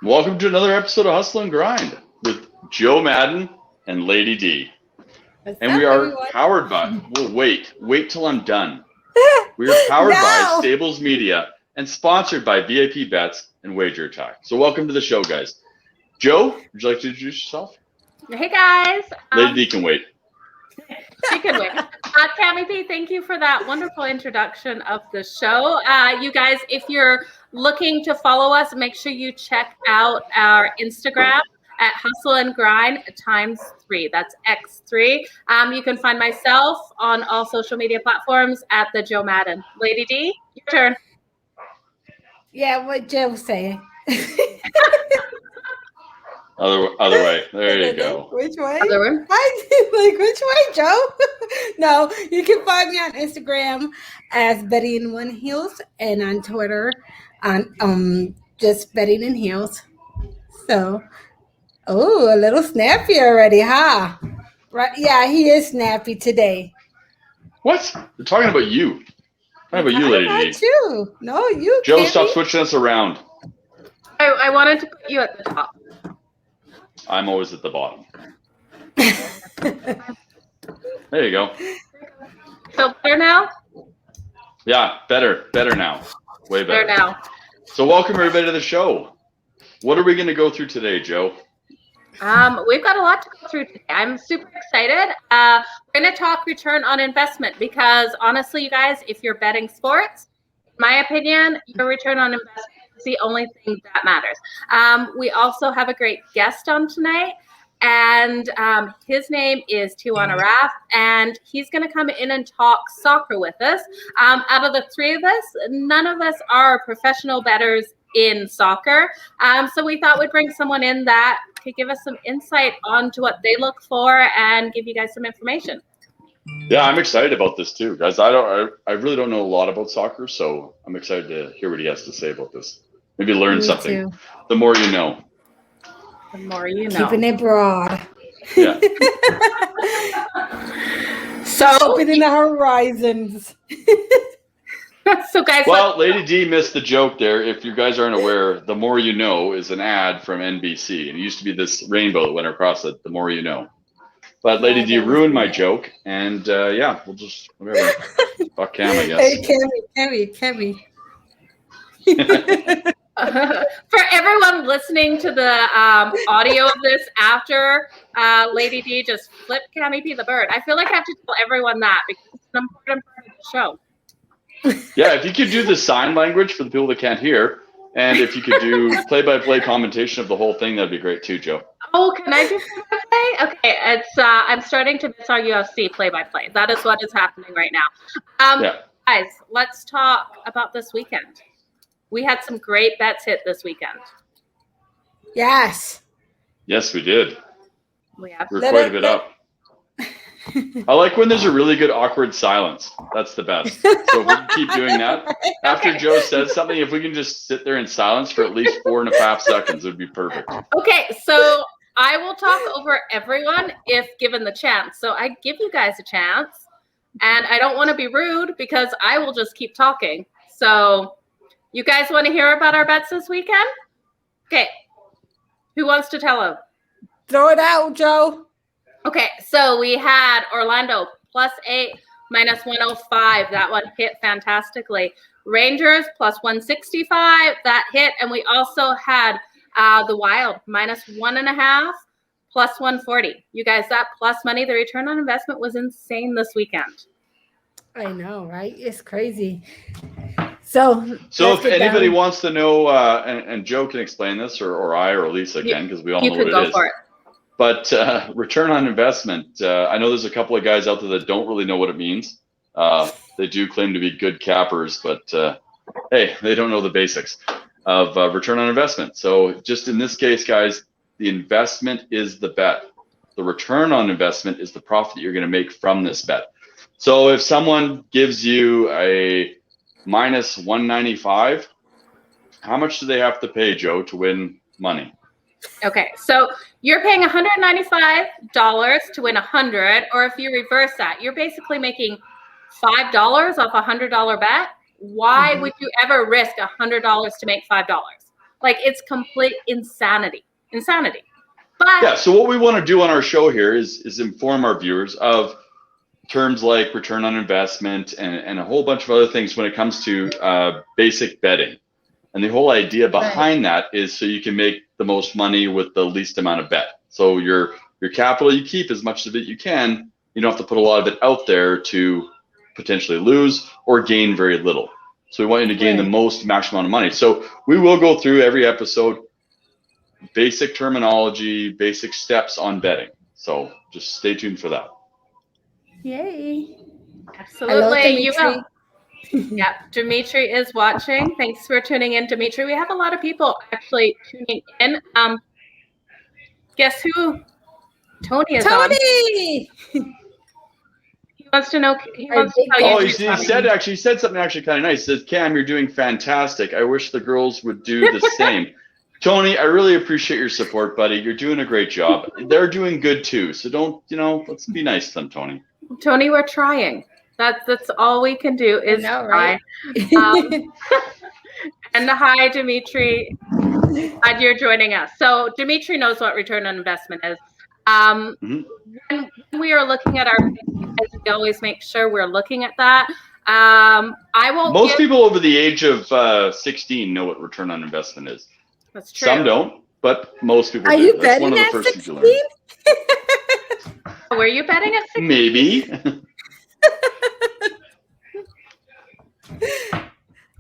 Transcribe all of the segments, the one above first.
Welcome to another episode of Hustle and Grind with Joe Madden and Lady D. And we are powered by, well, wait till I'm done. We are powered by Stables Media and sponsored by VIP Bets and Wager Attack. So welcome to the show, guys. Joe, would you like to introduce yourself? Hey, guys. Lady D can wait. She can wait. Tammy P, thank you for that wonderful introduction of the show. You guys, if you're looking to follow us, make sure you check out our Instagram at Hustle and Grind ×3. That's X3. You can find myself on all social media platforms at the Joe Madden. Lady D, your turn. Yeah, what Joe was saying. Other way. There you go. Which way? Other way. Like, which way, Joe? No, you can find me on Instagram as Betty in One Heels and on Twitter on just Betty in Heels. So, a little snappy already, huh? Right? Yeah, he is snappy today. What? We're talking about you. Talking about you, Lady D. You. No, you. Joe, stop switching us around. I wanted to put you at the top. I'm always at the bottom. There you go. So better now? Yeah, better now. Way better. Better now. So welcome everybody to the show. What are we going to go through today, Joe? We've got a lot to go through today. I'm super excited. We're going to talk return on investment because honestly, you guys, if you're betting sports, in my opinion, your return on investment is the only thing that matters. We also have a great guest on tonight, and his name is Tijuana Raf, and he's going to come in and talk soccer with us. Out of the three of us, none of us are professional bettors in soccer, so we thought we'd bring someone in that could give us some insight onto what they look for and give you guys some information. Yeah, I'm excited about this too, guys. I really don't know a lot about soccer, so I'm excited to hear what he has to say about this. Maybe learn something. Too. The more you know. The more you know. Keeping it broad. Yeah. So opening the horizons. So guys, well, Lady D missed the joke there. If you guys aren't aware, The More You Know is an ad from NBC. And it used to be this rainbow that went across it, The More You Know. But Lady D ruined my joke. And yeah, we'll just, whatever. Fuck Cam, I guess. Hey, Cammy. For everyone listening to the audio of this after Lady D just flipped Cammy P the bird, I feel like I have to tell everyone that because it's an important part of the show. Yeah, if you could do the sign language for the people that can't hear, and if you could do play-by-play commentation of the whole thing, that'd be great too, Joe. Oh, can I do play-by-play? Okay, it's I'm starting to miss our UFC play-by-play. That is what is happening right now. Yeah. Guys, let's talk about this weekend. We had some great bets hit this weekend. Yes. Yes, we did. We have. We're quite a bit up. I like when there's a really good awkward silence. That's the best. So if we can keep doing that, after Joe says something, if we can just sit there in silence for at least 4.5 seconds, it would be perfect. Okay, so I will talk over everyone if given the chance. So I give you guys a chance, and I don't want to be rude because I will just keep talking. So you guys want to hear about our bets this weekend? Okay, who wants to tell them? Throw it out, Joe. Okay, so we had Orlando +8, -105. That one hit fantastically. Rangers +165. That hit. And we also had the Wild -1.5, +140. You guys, that plus money, the return on investment was insane this weekend. I know, right? It's crazy. So if anybody wants to know, and Joe can explain this, or I, or Lisa can, because we all know what it is. You could go for it. But return on investment, I know there's a couple of guys out there that don't really know what it means. They do claim to be good cappers, but hey, they don't know the basics of return on investment. So just in this case, guys, the investment is the bet. The return on investment is the profit that you're going to make from this bet. So if someone gives you a -195, how much do they have to pay, Joe, to win money? Okay, so you're paying $195 to win 100, or if you reverse that, you're basically making $5 off a $100 bet. Why would you ever risk $100 to make $5? Like, it's complete insanity. But yeah, so what we want to do on our show here is inform our viewers of terms like return on investment and a whole bunch of other things when it comes to basic betting. And the whole idea behind that is so you can make the most money with the least amount of bet. So your capital you keep as much of it you can. You don't have to put a lot of it out there to potentially lose or gain very little. So we want you to gain the most maximum amount of money. So we will go through every episode, basic terminology, basic steps on betting. So just stay tuned for that. Yay. Absolutely. You will. Yeah, Dimitri is watching. Thanks for tuning in, Dimitri. We have a lot of people actually tuning in. Guess who? Tony is on. Tony! He wants to know. He wants to tell you. He said something actually kind of nice. He says, Cam, you're doing fantastic. I wish the girls would do the same. Tony, I really appreciate your support, buddy. You're doing a great job. They're doing good too. So don't, let's be nice to them, Tony. Tony, we're trying. That's all we can do is try. And hi, Dimitri. Glad you're joining us. So Dimitri knows what return on investment is. When we are looking at our business, we always make sure we're looking at that. Most people over the age of 16 know what return on investment is. That's true. Some don't, but most people do. Are you That's betting one of the at first 16? things you learn. Were you betting at 16? Maybe.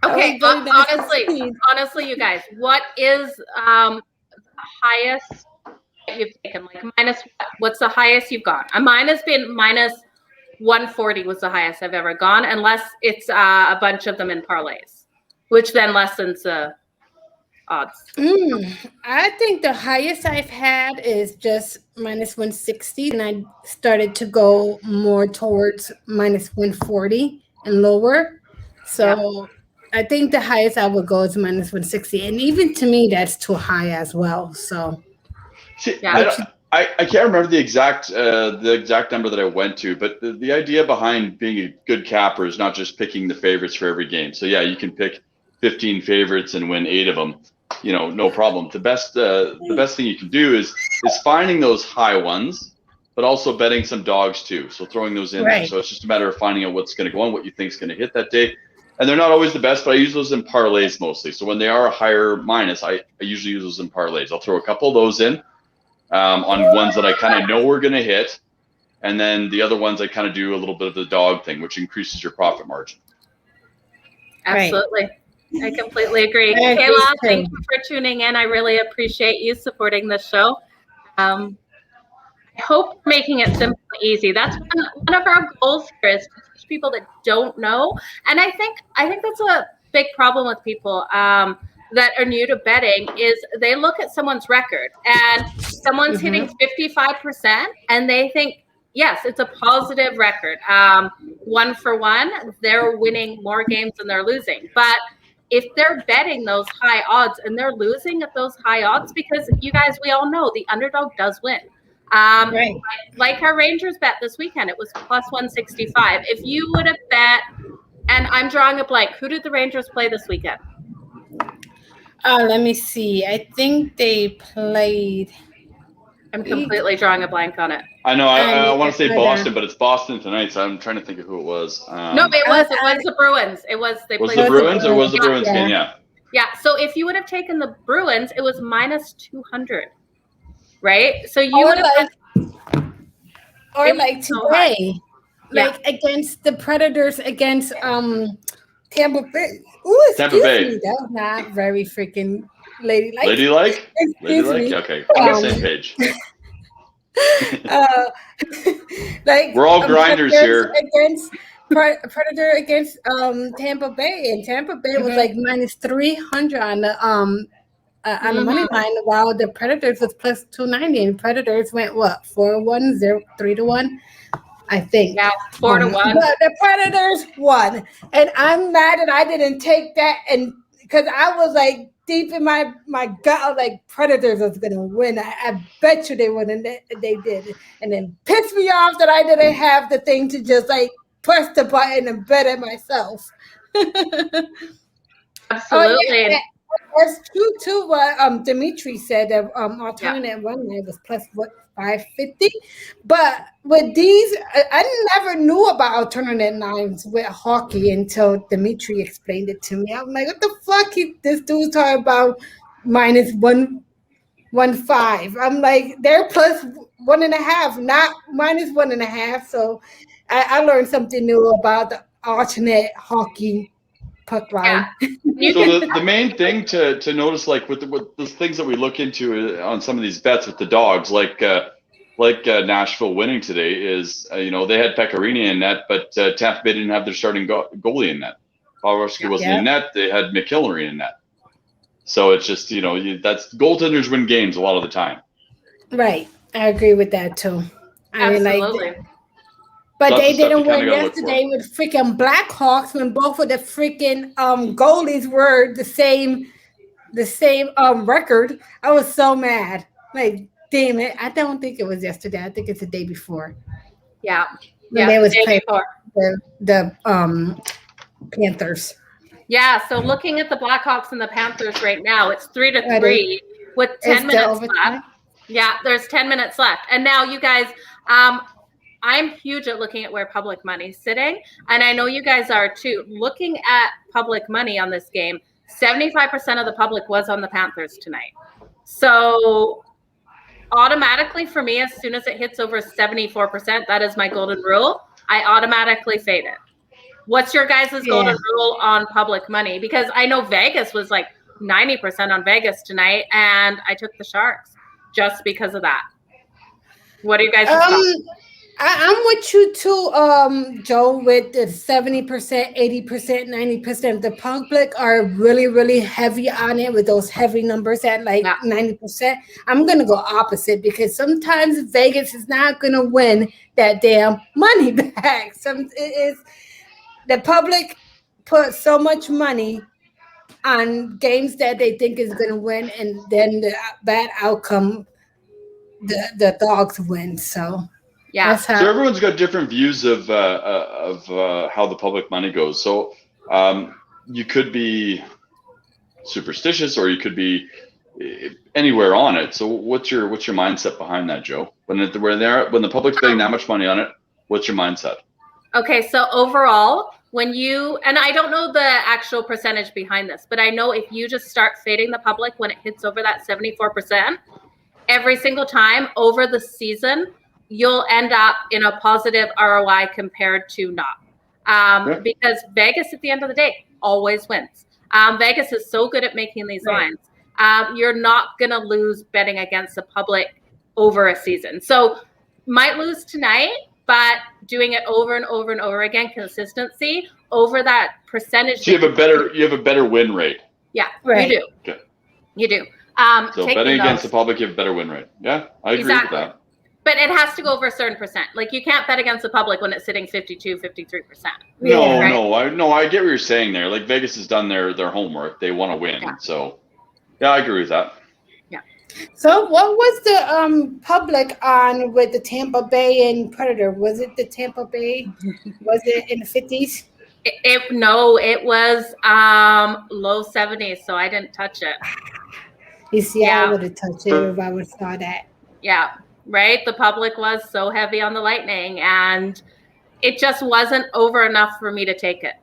Okay, honestly, you guys, what is the highest you've taken? Like minus, what's the highest you've gone? Mine has been minus 140 was the highest I've ever gone, unless it's a bunch of them in parlays, which then lessens the odds. I think the highest I've had is just minus 160, and I started to go more towards minus 140 and lower. So I think the highest I would go is minus 160, and even to me, that's too high as well. So, I can't remember the exact number that I went to, but the idea behind being a good capper is not just picking the favorites for every game. So yeah, you can pick 15 favorites and win 8 of them. No problem. The best thing you can do is finding those high ones, but also betting some dogs too. So throwing those in there. So it's just a matter of finding out what's going to go on, what you think is going to hit that day. And they're not always the best, but I use those in parlays mostly. So when they are a higher minus, I usually use those in parlays. I'll throw a couple of those in on ones that I kind of know we're going to hit. And then the other ones I kind of do a little bit of the dog thing, which increases your profit margin. Absolutely. I completely agree. Kayla, thank you for tuning in. I really appreciate you supporting the show. I hope we're making it simple and easy. That's one of our goals here is to teach people that don't know. And I think that's a big problem with people that are new to betting is they look at someone's record and someone's hitting 55% and they think, yes, it's a positive record. 1 for 1, they're winning more games than they're losing. But if they're betting those high odds and they're losing at those high odds, because you guys, we all know the underdog does win. Like our Rangers bet this weekend, it was plus 165. If you would have bet, and I'm drawing a blank, who did the Rangers play this weekend? Let me see. I think they played. I'm completely drawing a blank on it. I know. I want to say Boston, but it's Boston tonight, so I'm trying to think of who it was. No, it was the Bruins. Was the Bruins or was the Bruins game? Yeah. Yeah. So if you would have taken the Bruins, it was minus 200, right? So you would have. Or like today, against the Predators against Tampa Bay. Ooh, Tampa Bay. Me, that was not very freaking ladylike. Ladylike? Ladylike? Okay, we're on the same page. We're all grinders here. Predator against Tampa Bay, and Tampa Bay was like minus 300 on the money line, while the Predators was plus 290, and Predators went 4-1, 3-1, I think. Yeah, 4-1. But the Predators won, and I'm mad that I didn't take that, and because I was like deep in my gut, I was like, Predators was gonna win. I bet you they would, and they did, and then pissed me off that I didn't have the thing to just like press the button and bet it myself. Absolutely. That's true too. What Dimitri said that alternate one night was plus what 550, but with these, I never knew about alternate nines with hockey until Dimitri explained it to me. I'm like, what the fuck? This dude's talking about minus 1.15. I'm like, they're plus 1.5, not minus 1.5. So I learned something new about the alternate hockey puck line. Yeah. So the main thing to notice, like with the things that we look into on some of these bets with the dogs, like Nashville winning today, is they had Pecorini in net, but Tampa Bay didn't have their starting goalie in net. Pavelski wasn't in net. They had McHillary in net. So it's just that's goaltenders win games a lot of the time. Right, I agree with that too. Absolutely. But so they didn't win yesterday with freaking Blackhawks when both of the freaking goalies were the same record. I was so mad. Like, damn it! I don't think it was yesterday. I think it's the day before. Yeah, when they was playing the Panthers. Yeah. So looking at the Blackhawks and the Panthers right now, it's 3-3 with 10 minutes left. Yeah, there's 10 minutes left, and now you guys. I'm huge at looking at where public money's sitting, and I know you guys are too. Looking at public money on this game, 75% of the public was on the Panthers tonight. So automatically for me, as soon as it hits over 74%, that is my golden rule. I automatically fade it. What's your guys' golden rule on public money? Because I know Vegas was like 90% on Vegas tonight, and I took the Sharks just because of that. What are you guys' thoughts? I'm with you too, Joe, with the 70%, 80%, 90%. The public are really, really heavy on it with those heavy numbers at like 90%. I'm going to go opposite because sometimes Vegas is not going to win that damn money back. The public put so much money on games that they think is going to win, and then the bad outcome, the dogs win. So. Yeah. So everyone's got different views of how the public money goes. So you could be superstitious, or you could be anywhere on it. So what's your mindset behind that, Joe? When the public's betting that much money on it, what's your mindset? Okay, so overall, and I don't know the actual percentage behind this, but I know if you just start fading the public when it hits over that 74%, every single time over the season, you'll end up in a positive ROI compared to not. Because Vegas, at the end of the day, always wins. Vegas is so good at making these lines. You're not going to lose betting against the public over a season. So might lose tonight, but doing it over and over and over again, consistency over that percentage. So you have a better win rate. Yeah, right. You do. Okay. You do. So betting against the public, you have a better win rate. Yeah, I agree with that. But it has to go over a certain percent. Like, you can't bet against the public when it's sitting 52, 53%. No, I get what you're saying there. Like, Vegas has done their homework. They want to win. Yeah. So, yeah, I agree with that. Yeah. So what was the public on with the Tampa Bay and Predator? Was it the Tampa Bay? Was it in the 50s? No, it was low 70s, so I didn't touch it. You see, I would have touched it if I would have saw that. Yeah. Right? The public was so heavy on the Lightning, and it just wasn't over enough for me to take it.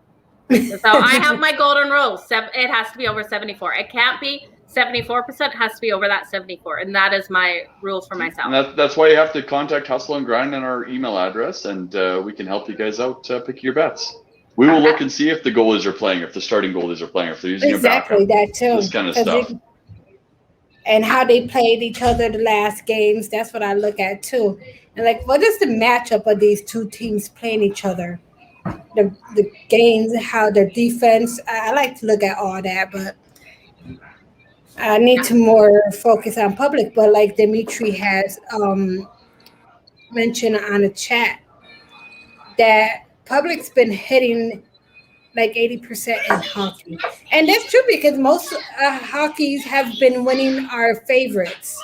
So I have my golden rule. It has to be over 74. It can't be 74%. It has to be over that 74. And that is my rule for myself. And that's why you have to contact Hustle and Grind on our email address, and we can help you guys out pick your bets. We will look and see if the goalies are playing, if the starting goalies are playing, if they're using a backup. Exactly, that too. This kind of stuff. And how they played each other the last games. That's what I look at too. And like, what is the matchup of these two teams playing each other? The games, how their defense. I like to look at all that, but I need to more focus on public. But like Dimitri has mentioned on the chat, that public's been hitting like 80% in hockey. And that's true because most hockeys have been winning our favorites.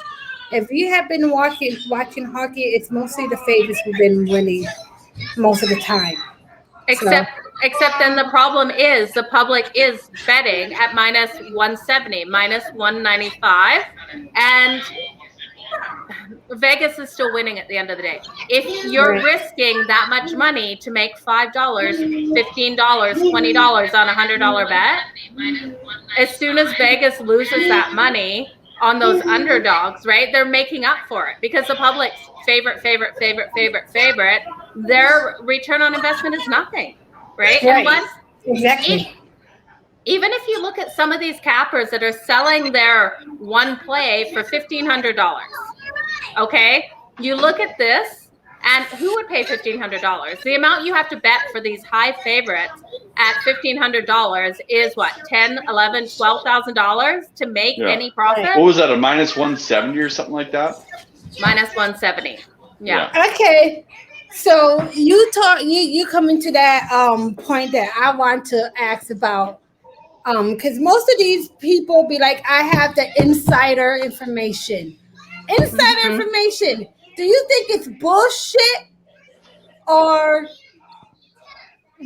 If you have been watching hockey, it's mostly the favorites who've been winning most of the time. Except Except then the problem is the public is betting at minus 170, minus 195, and Vegas is still winning at the end of the day. If you're risking that much money to make $5, $15, $20 on a $100 bet, as soon as Vegas loses that money on those underdogs, right, they're making up for it because the public's favorite, their return on investment is nothing, right? Unless exactly. Even if you look at some of these cappers that are selling their one play for $1,500, okay, you look at this, and who would pay $1,500? The amount you have to bet for these high favorites at $1,500 is what, $10,000, $11,000, $12,000 to make any profit? What was that, a minus 170 or something like that? Minus 170. Yeah. Okay. So you come into that point that I want to ask about. Because most of these people be like, I have the insider information. Information. Do you think it's bullshit or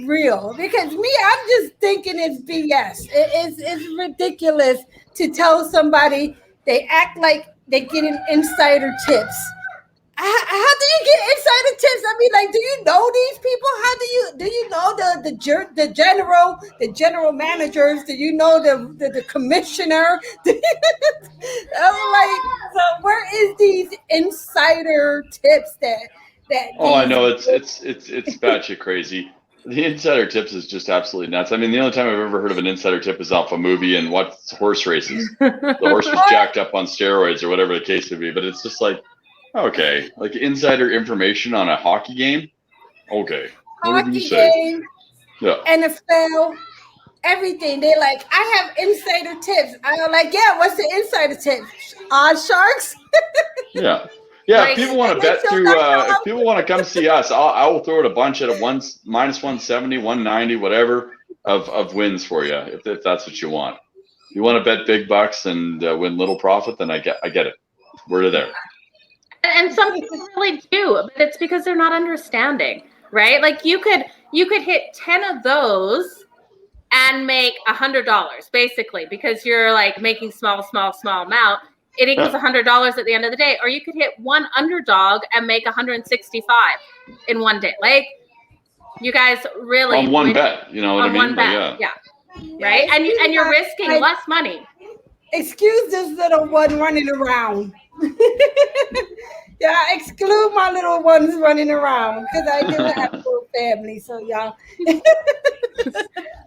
real? Because me, I'm just thinking it's BS. It's ridiculous to tell somebody they act like they getting insider tips. How do you get insider tips? I mean, like, do you know these people? How do you know the general managers? Do you know the commissioner? I'm like, so where is these insider tips that? Oh, I know it's batshit crazy. The insider tips is just absolutely nuts. I mean, the only time I've ever heard of an insider tip is off a movie and what's horse races. The horse was jacked up on steroids or whatever the case would be. But it's just like, okay, like insider information on a hockey game. Okay, what did you say? Game, NFL, everything. They like, I have insider tips. I'm like, yeah, what's the insider tip? Odd sharks. Yeah. If people want to bet through, if people want to come see us, I will throw it a bunch at a minus 170, 190, whatever of wins for you, if that's what you want. If you want to bet big bucks and win little profit, then I get it. We're there. And some people really do, but it's because they're not understanding, right? Like you could hit 10 of those and make $100 basically, because you're like making small amount. It equals $100 at the end of the day. Or you could hit one underdog and make 165 in one day. Like you guys really on one bet, you know what I mean? On one bet, yeah. Right? And you're risking less money. Excuse this little one running around. Yeah, exclude my little ones running around because I do have a full family. So y'all,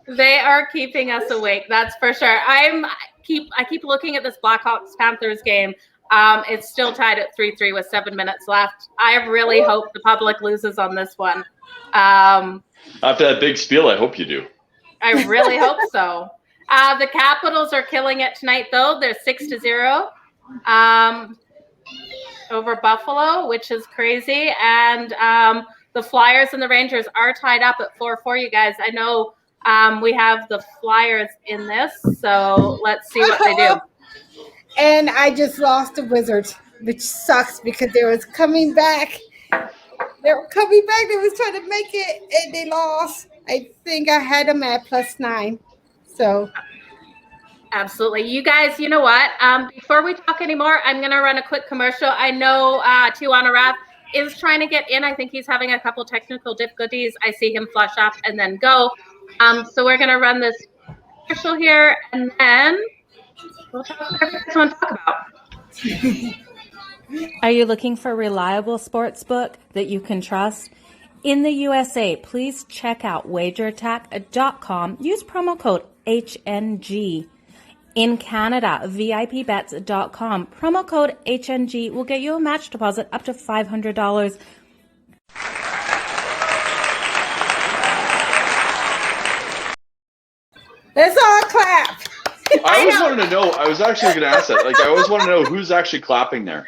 they are keeping us awake. That's for sure. I keep looking at this Blackhawks Panthers game. It's still tied at 3-3 with 7 minutes left. I really hope the public loses on this one. After that big spiel, I hope you do. I really hope so. The Capitals are killing it tonight, though. They're 6-0 over Buffalo, which is crazy. And the Flyers and the Rangers are tied up at 4-4, you guys. I know we have the Flyers in this, so let's see what they do. And I just lost the Wizards, which sucks because they was coming back. They were coming back. They was trying to make it, and they lost. I think I had them at +9. So. Absolutely. You guys, you know what? Before we talk anymore, I'm going to run a quick commercial. I know Tijuana Raf is trying to get in. I think he's having a couple technical difficulties. I see him flush up and then go. So we're going to run this commercial here, and then we'll talk about whatever you guys want to talk about. Are you looking for a reliable sports book that you can trust? In the USA, please check out wagerattack.com. Use promo code HNG. In Canada, VIPbets.com. Promo code HNG will get you a match deposit up to $500. Let's all clap. I always wanted to know, I was actually going to ask that. Like, I always want to know who's actually clapping there.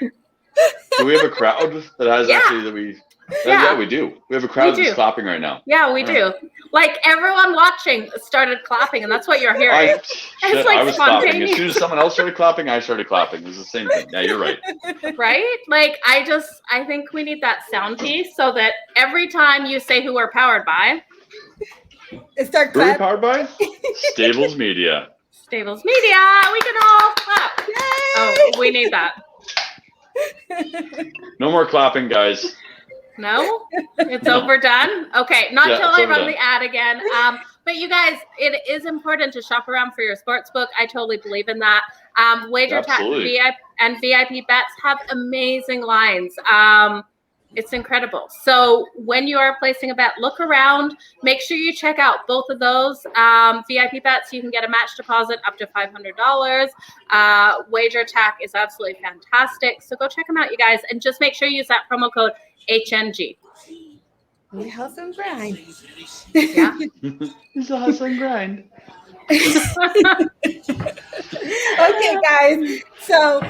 Do we have a crowd that has actually that we... Yeah, we do. We have a crowd that's clapping right now. Yeah, we do. Like everyone watching started clapping, and that's what you're hearing. I was clapping. As soon as someone else started clapping, I started clapping. It was the same thing. Yeah, you're right. Right? Like I think we need that sound piece so that every time you say who we're powered by, And start Really clapping. powered by Stables Media. Stables Media. We can all clap. Oh, we need that. No more clapping, guys. No, it's overdone. Okay, not till I run the ad again. But you guys, it is important to shop around for your sports book. I totally believe in that. WagerTech VIP and VIP bets have amazing lines. It's incredible. So when you are placing a bet, look around. Make sure you check out both of those. VIP bets, you can get a match deposit up to $500. WagerTech is absolutely fantastic. So go check them out, you guys, and just make sure you use that promo code HNG. We hustle and grind. Yeah. It's a hustle and grind. Okay, guys. So,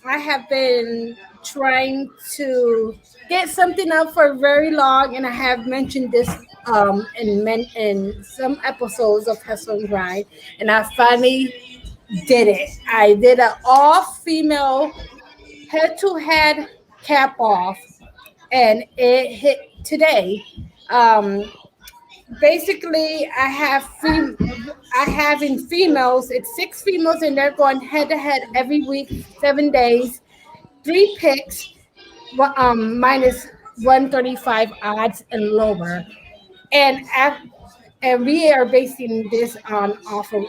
I have been trying to get something up for very long, and I have mentioned this in some episodes of Hustle and Grind, and I finally did it. I did an all-female head-to-head cap off, and it hit today. Basically, I have in females, it's 6 females, and they're going head to head every week, 7 days, 3 picks, minus 135 odds and lower, and we are basing this on off of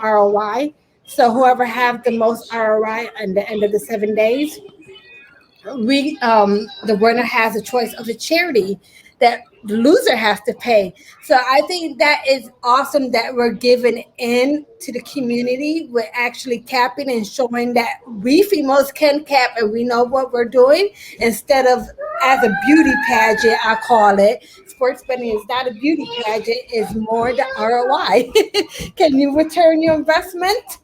ROI. So whoever have the most ROI at the end of the 7 days, the winner has a choice of a charity that the loser has to pay. So I think that is awesome that we're giving in to the community. We're actually capping and showing that we females can cap and we know what we're doing, instead of as a beauty pageant, I call it. Sports betting is not a beauty pageant, it's more the ROI. Can you return your investment?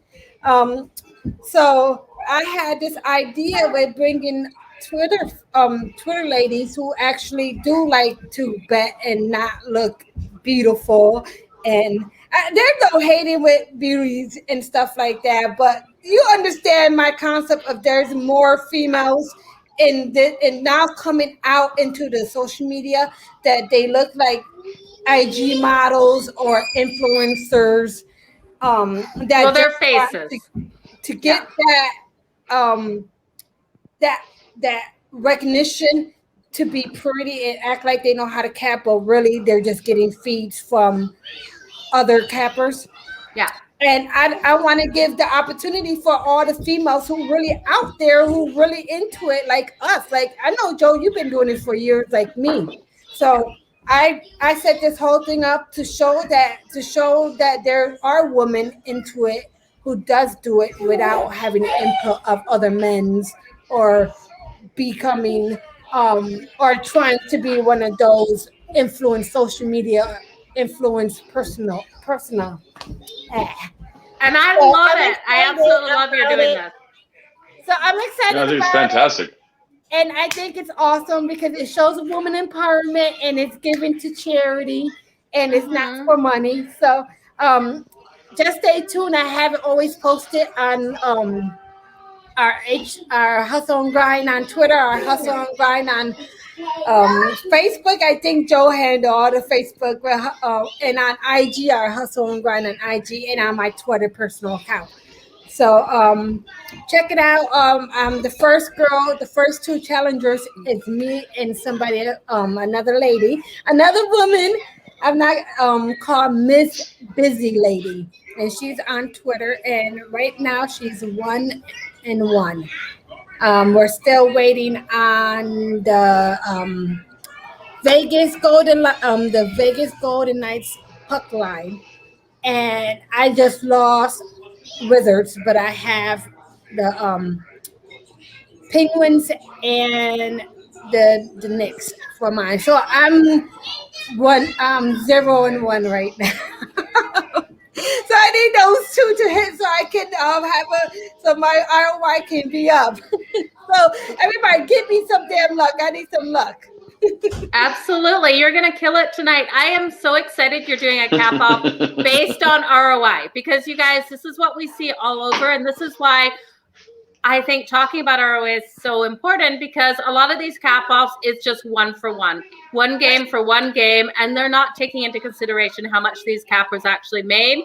So I had this idea with bringing Twitter ladies who actually do like to bet and not look beautiful, and there's no hating with beauties and stuff like that, but you understand my concept of there's more females and now coming out into the social media that they look like IG models or influencers, that their just want faces to get that recognition, to be pretty and act like they know how to cap, but really they're just getting feeds from other cappers. Yeah. And I want to give the opportunity for all the females who really out there, who really into it, like us. Like, I know, Joe, you've been doing this for years, like me. So I set this whole thing up to show that there are women into it who does do it without having the input of other men's, or becoming or trying to be one of those social media influence personal. And I love it. I absolutely love you're doing this. So I'm excited. Yeah, I think it's fantastic. And I think it's awesome because it shows woman empowerment, and it's given to charity, and it's not for money. So just stay tuned. I haven't always posted on our Hustle and Grind on Twitter, our Hustle and Grind on Facebook. I think Joe handled all the Facebook, and on IG, our Hustle and Grind on IG, and on my Twitter personal account. So check it out. The first 2 challengers is me and somebody, another lady, another woman. I'm not called Miss Busy Lady, and she's on Twitter, and right now she's 1-1. We're still waiting on the Vegas Golden Knights puck line, and I just lost Wizards, but I have the Penguins and the Knicks for mine. So I'm 0-1 right now. So I need those 2 to hit so I can so my ROI can be up. So everybody, give me some damn luck. I need some luck. Absolutely. You're going to kill it tonight. I am so excited you're doing a cap off based on ROI, because you guys, this is what we see all over. And this is why I think talking about ROI is so important because a lot of these cap offs is just 1 for 1 game for 1 game, and they're not taking into consideration how much these cappers actually made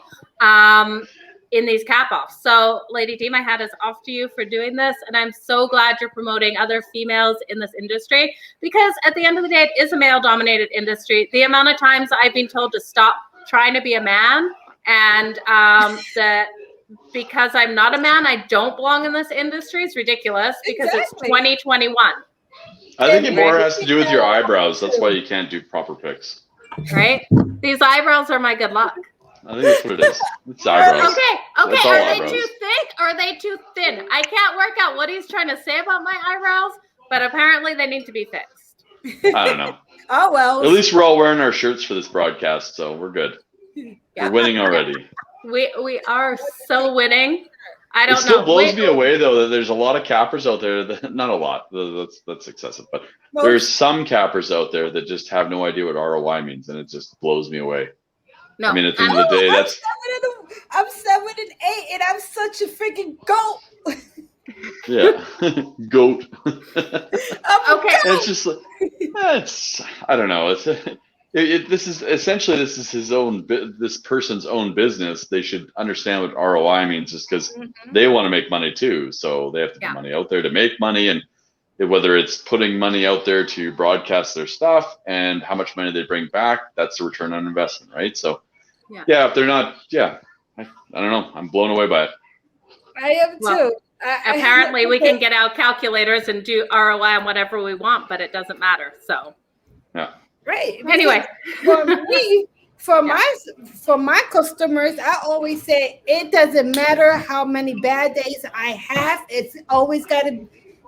in these cap offs. So Lady D, my hat is off to you for doing this, and I'm so glad you're promoting other females in this industry, because at the end of the day, it is a male dominated industry. The amount of times I've been told to stop trying to be a man, and that because I'm not a man, I don't belong in this industry. It's ridiculous because it's 2021. I think it more has to do with your eyebrows. That's why you can't do proper pics. Right? These eyebrows are my good luck. I think that's what it is. It's eyebrows. Okay. Are they too thick or are they too thin? I can't work out what he's trying to say about my eyebrows, but apparently they need to be fixed. I don't know. Oh, well. At least we're all wearing our shirts for this broadcast, so we're good. We're winning already. We are so winning. I don't know. It still blows me away, though, that there's a lot of cappers out there that, not a lot, that's excessive, but there's some cappers out there that just have no idea what ROI means, and it just blows me away. No. I mean, at the end of the day, that's... I'm 7 and 8, and I'm such a freaking goat. Yeah, goat. Okay. It's just like, I don't know. This is this person's own business. They should understand what ROI means, just because they want to make money too. So they have to put money out there to make money, and whether it's putting money out there to broadcast their stuff and how much money they bring back, that's the return on investment, right? So if they're not, I don't know. I'm blown away by it. I am too. Apparently, we can get out calculators and do ROI on whatever we want, but it doesn't matter. So, right. Anyway, for me, for my customers, I always say it doesn't matter how many bad days I have. It's always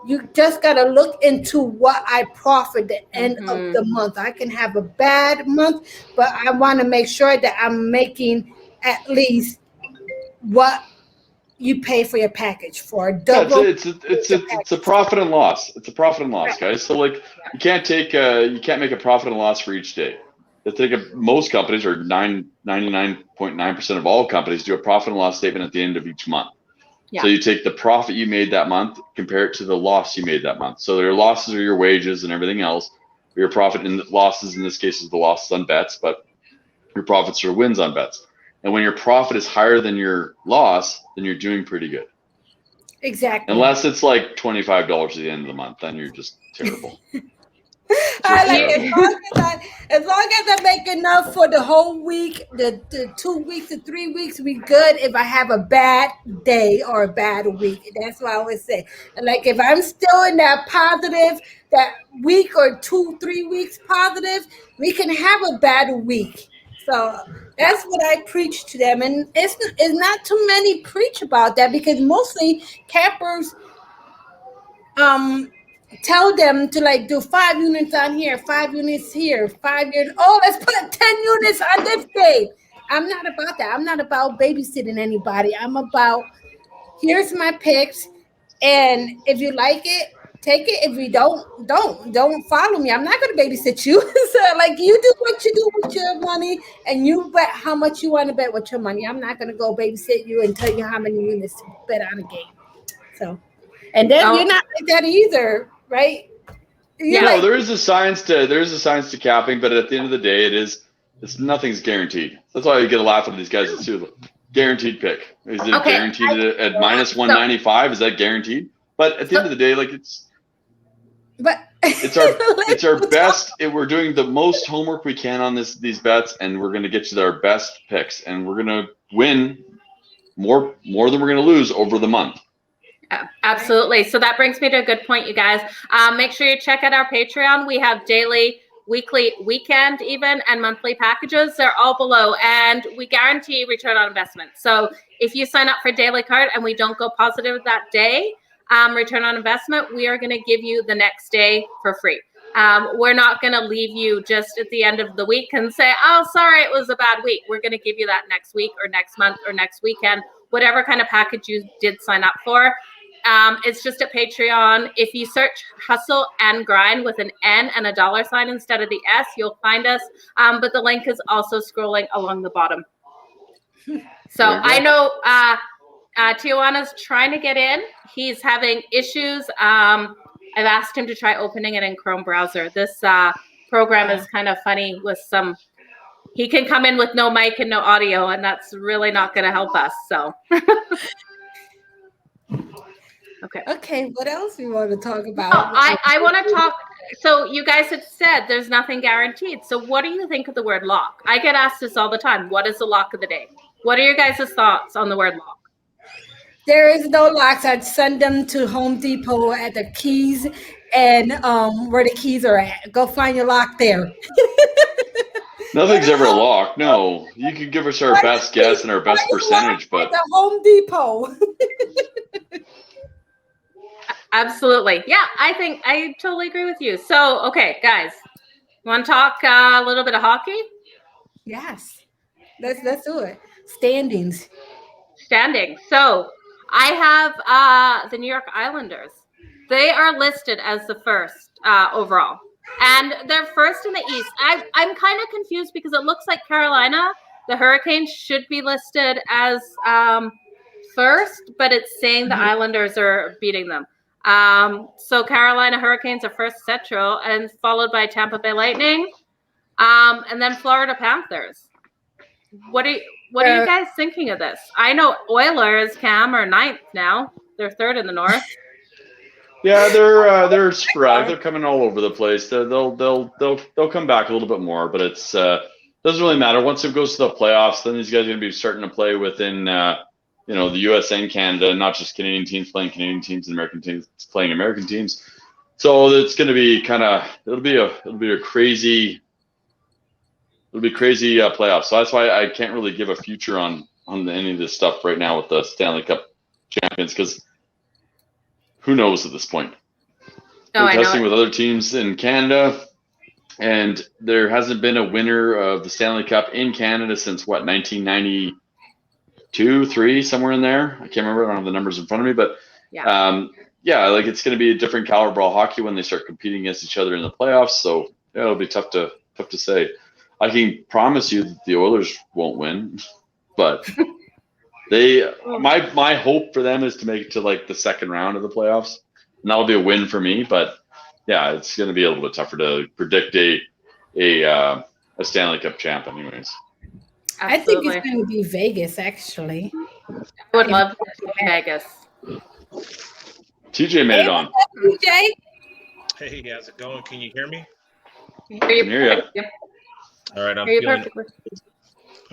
you just got to look into what I profit the end of the month. I can have a bad month, but I want to make sure that I'm making at least what you pay for your package for double. It's a profit and loss. It's a profit and loss, guys. So like you can't make a profit and loss for each day. Most companies, or 99.9% of all companies, do a profit and loss statement at the end of each month. So you take the profit you made that month, compare it to the loss you made that month. So your losses are your wages and everything else. Your profit and losses in this case is the losses on bets, but your profits are wins on bets. And when your profit is higher than your loss, then you're doing pretty good. Exactly. Unless it's like $25 at the end of the month, then you're just terrible. As long as I make enough for the whole week, the 2 weeks to 3 weeks, we good. If I have a bad day or a bad week, that's what I always say. Like if I'm still in that positive, that week or 2-3 weeks positive, we can have a bad week. So that's what I preach to them, and it's not too many preach about that, because mostly campers tell them to like do 5 units on here, 5 units here, 5 units. Oh, let's put 10 units on this day. I'm not about that. I'm not about babysitting anybody. I'm about, here's my picks, and if you like it, take it. If you don't follow me. I'm not going to babysit you. So like you do what you do with your money, and you bet how much you want to bet with your money. I'm not going to go babysit you and tell you how many units to bet on a game. So, and then you're not like that either, right? There is a science to capping, but at the end of the day, nothing's guaranteed. That's why you get a laugh at these guys too. Guaranteed pick. Is it guaranteed at minus 195? Is that guaranteed? But at the end of the day, like it's our best. We're doing the most homework we can on these bets, and we're going to get you our best picks, and we're going to win more than we're going to lose over the month. Absolutely. So that brings me to a good point, you guys. Make sure you check out our Patreon. We have daily, weekly, weekend even, and monthly packages. They're all below, and we guarantee return on investment. So if you sign up for daily card and we don't go positive that day, return on investment, we are going to give you the next day for free. We're not going to leave you just at the end of the week and say, oh, sorry, it was a bad week. We're going to give you that next week or next month or next weekend, whatever kind of package you did sign up for. It's just a Patreon. If you search Hustle and Grind with an N and a $sign instead of the S, you'll find us. But the link is also scrolling along the bottom. So I know Tijuana's trying to get in. He's having issues. I've asked him to try opening it in Chrome browser. This program is kind of funny with some. He can come in with no mic and no audio, and that's really not going to help us. So, okay. Okay, what else do you want to talk about? Oh, I want to talk. So you guys have said there's nothing guaranteed. So what do you think of the word lock? I get asked this all the time. What is the lock of the day? What are your guys' thoughts on the word lock? There is no locks. I'd send them to Home Depot at the keys and where the keys are at. Go find your lock there. Nothing's ever locked. No, you could give us our best guess and our best percentage, but at the Home Depot. Absolutely. Yeah, I totally agree with you. So, okay, guys, want to talk a little bit of hockey? Yes. Let's do it. Standings. So, I have the New York Islanders. They are listed as the first overall. And they're first in the East. I'm kind of confused because it looks like Carolina, the Hurricanes, should be listed as first, but it's saying the Islanders are beating them. So Carolina Hurricanes are first Central, and followed by Tampa Bay Lightning, and then Florida Panthers. What are you guys thinking of this? I know Oilers, Cam, are ninth now. They're third in the North. yeah, they're spread. They're coming all over the place. They'll come back a little bit more, but it's doesn't really matter. Once it goes to the playoffs, then these guys are going to be starting to play within the U.S. and Canada, not just Canadian teams playing Canadian teams and American teams playing American teams. So it's going to be it'll be a crazy playoff. So that's why I can't really give a future on any of this stuff right now with the Stanley Cup champions, because who knows at this point. They're testing with other teams in Canada, and there hasn't been a winner of the Stanley Cup in Canada since 1992, 3, somewhere in there. I can't remember. I don't have the numbers in front of me, but like it's going to be a different caliber ball hockey when they start competing against each other in the playoffs. So yeah, it'll be tough to say. I can promise you that the Oilers won't win, but my hope for them is to make it to like the second round of the playoffs, and that'll be a win for me. But yeah, it's going to be a little bit tougher to predict a Stanley Cup champ, anyways. Absolutely. I think it's going to be Vegas, actually. I would love to see Vegas. TJ made it on. TJ? Hey, how's it going? Can you hear me? I can hear you. All right, I'm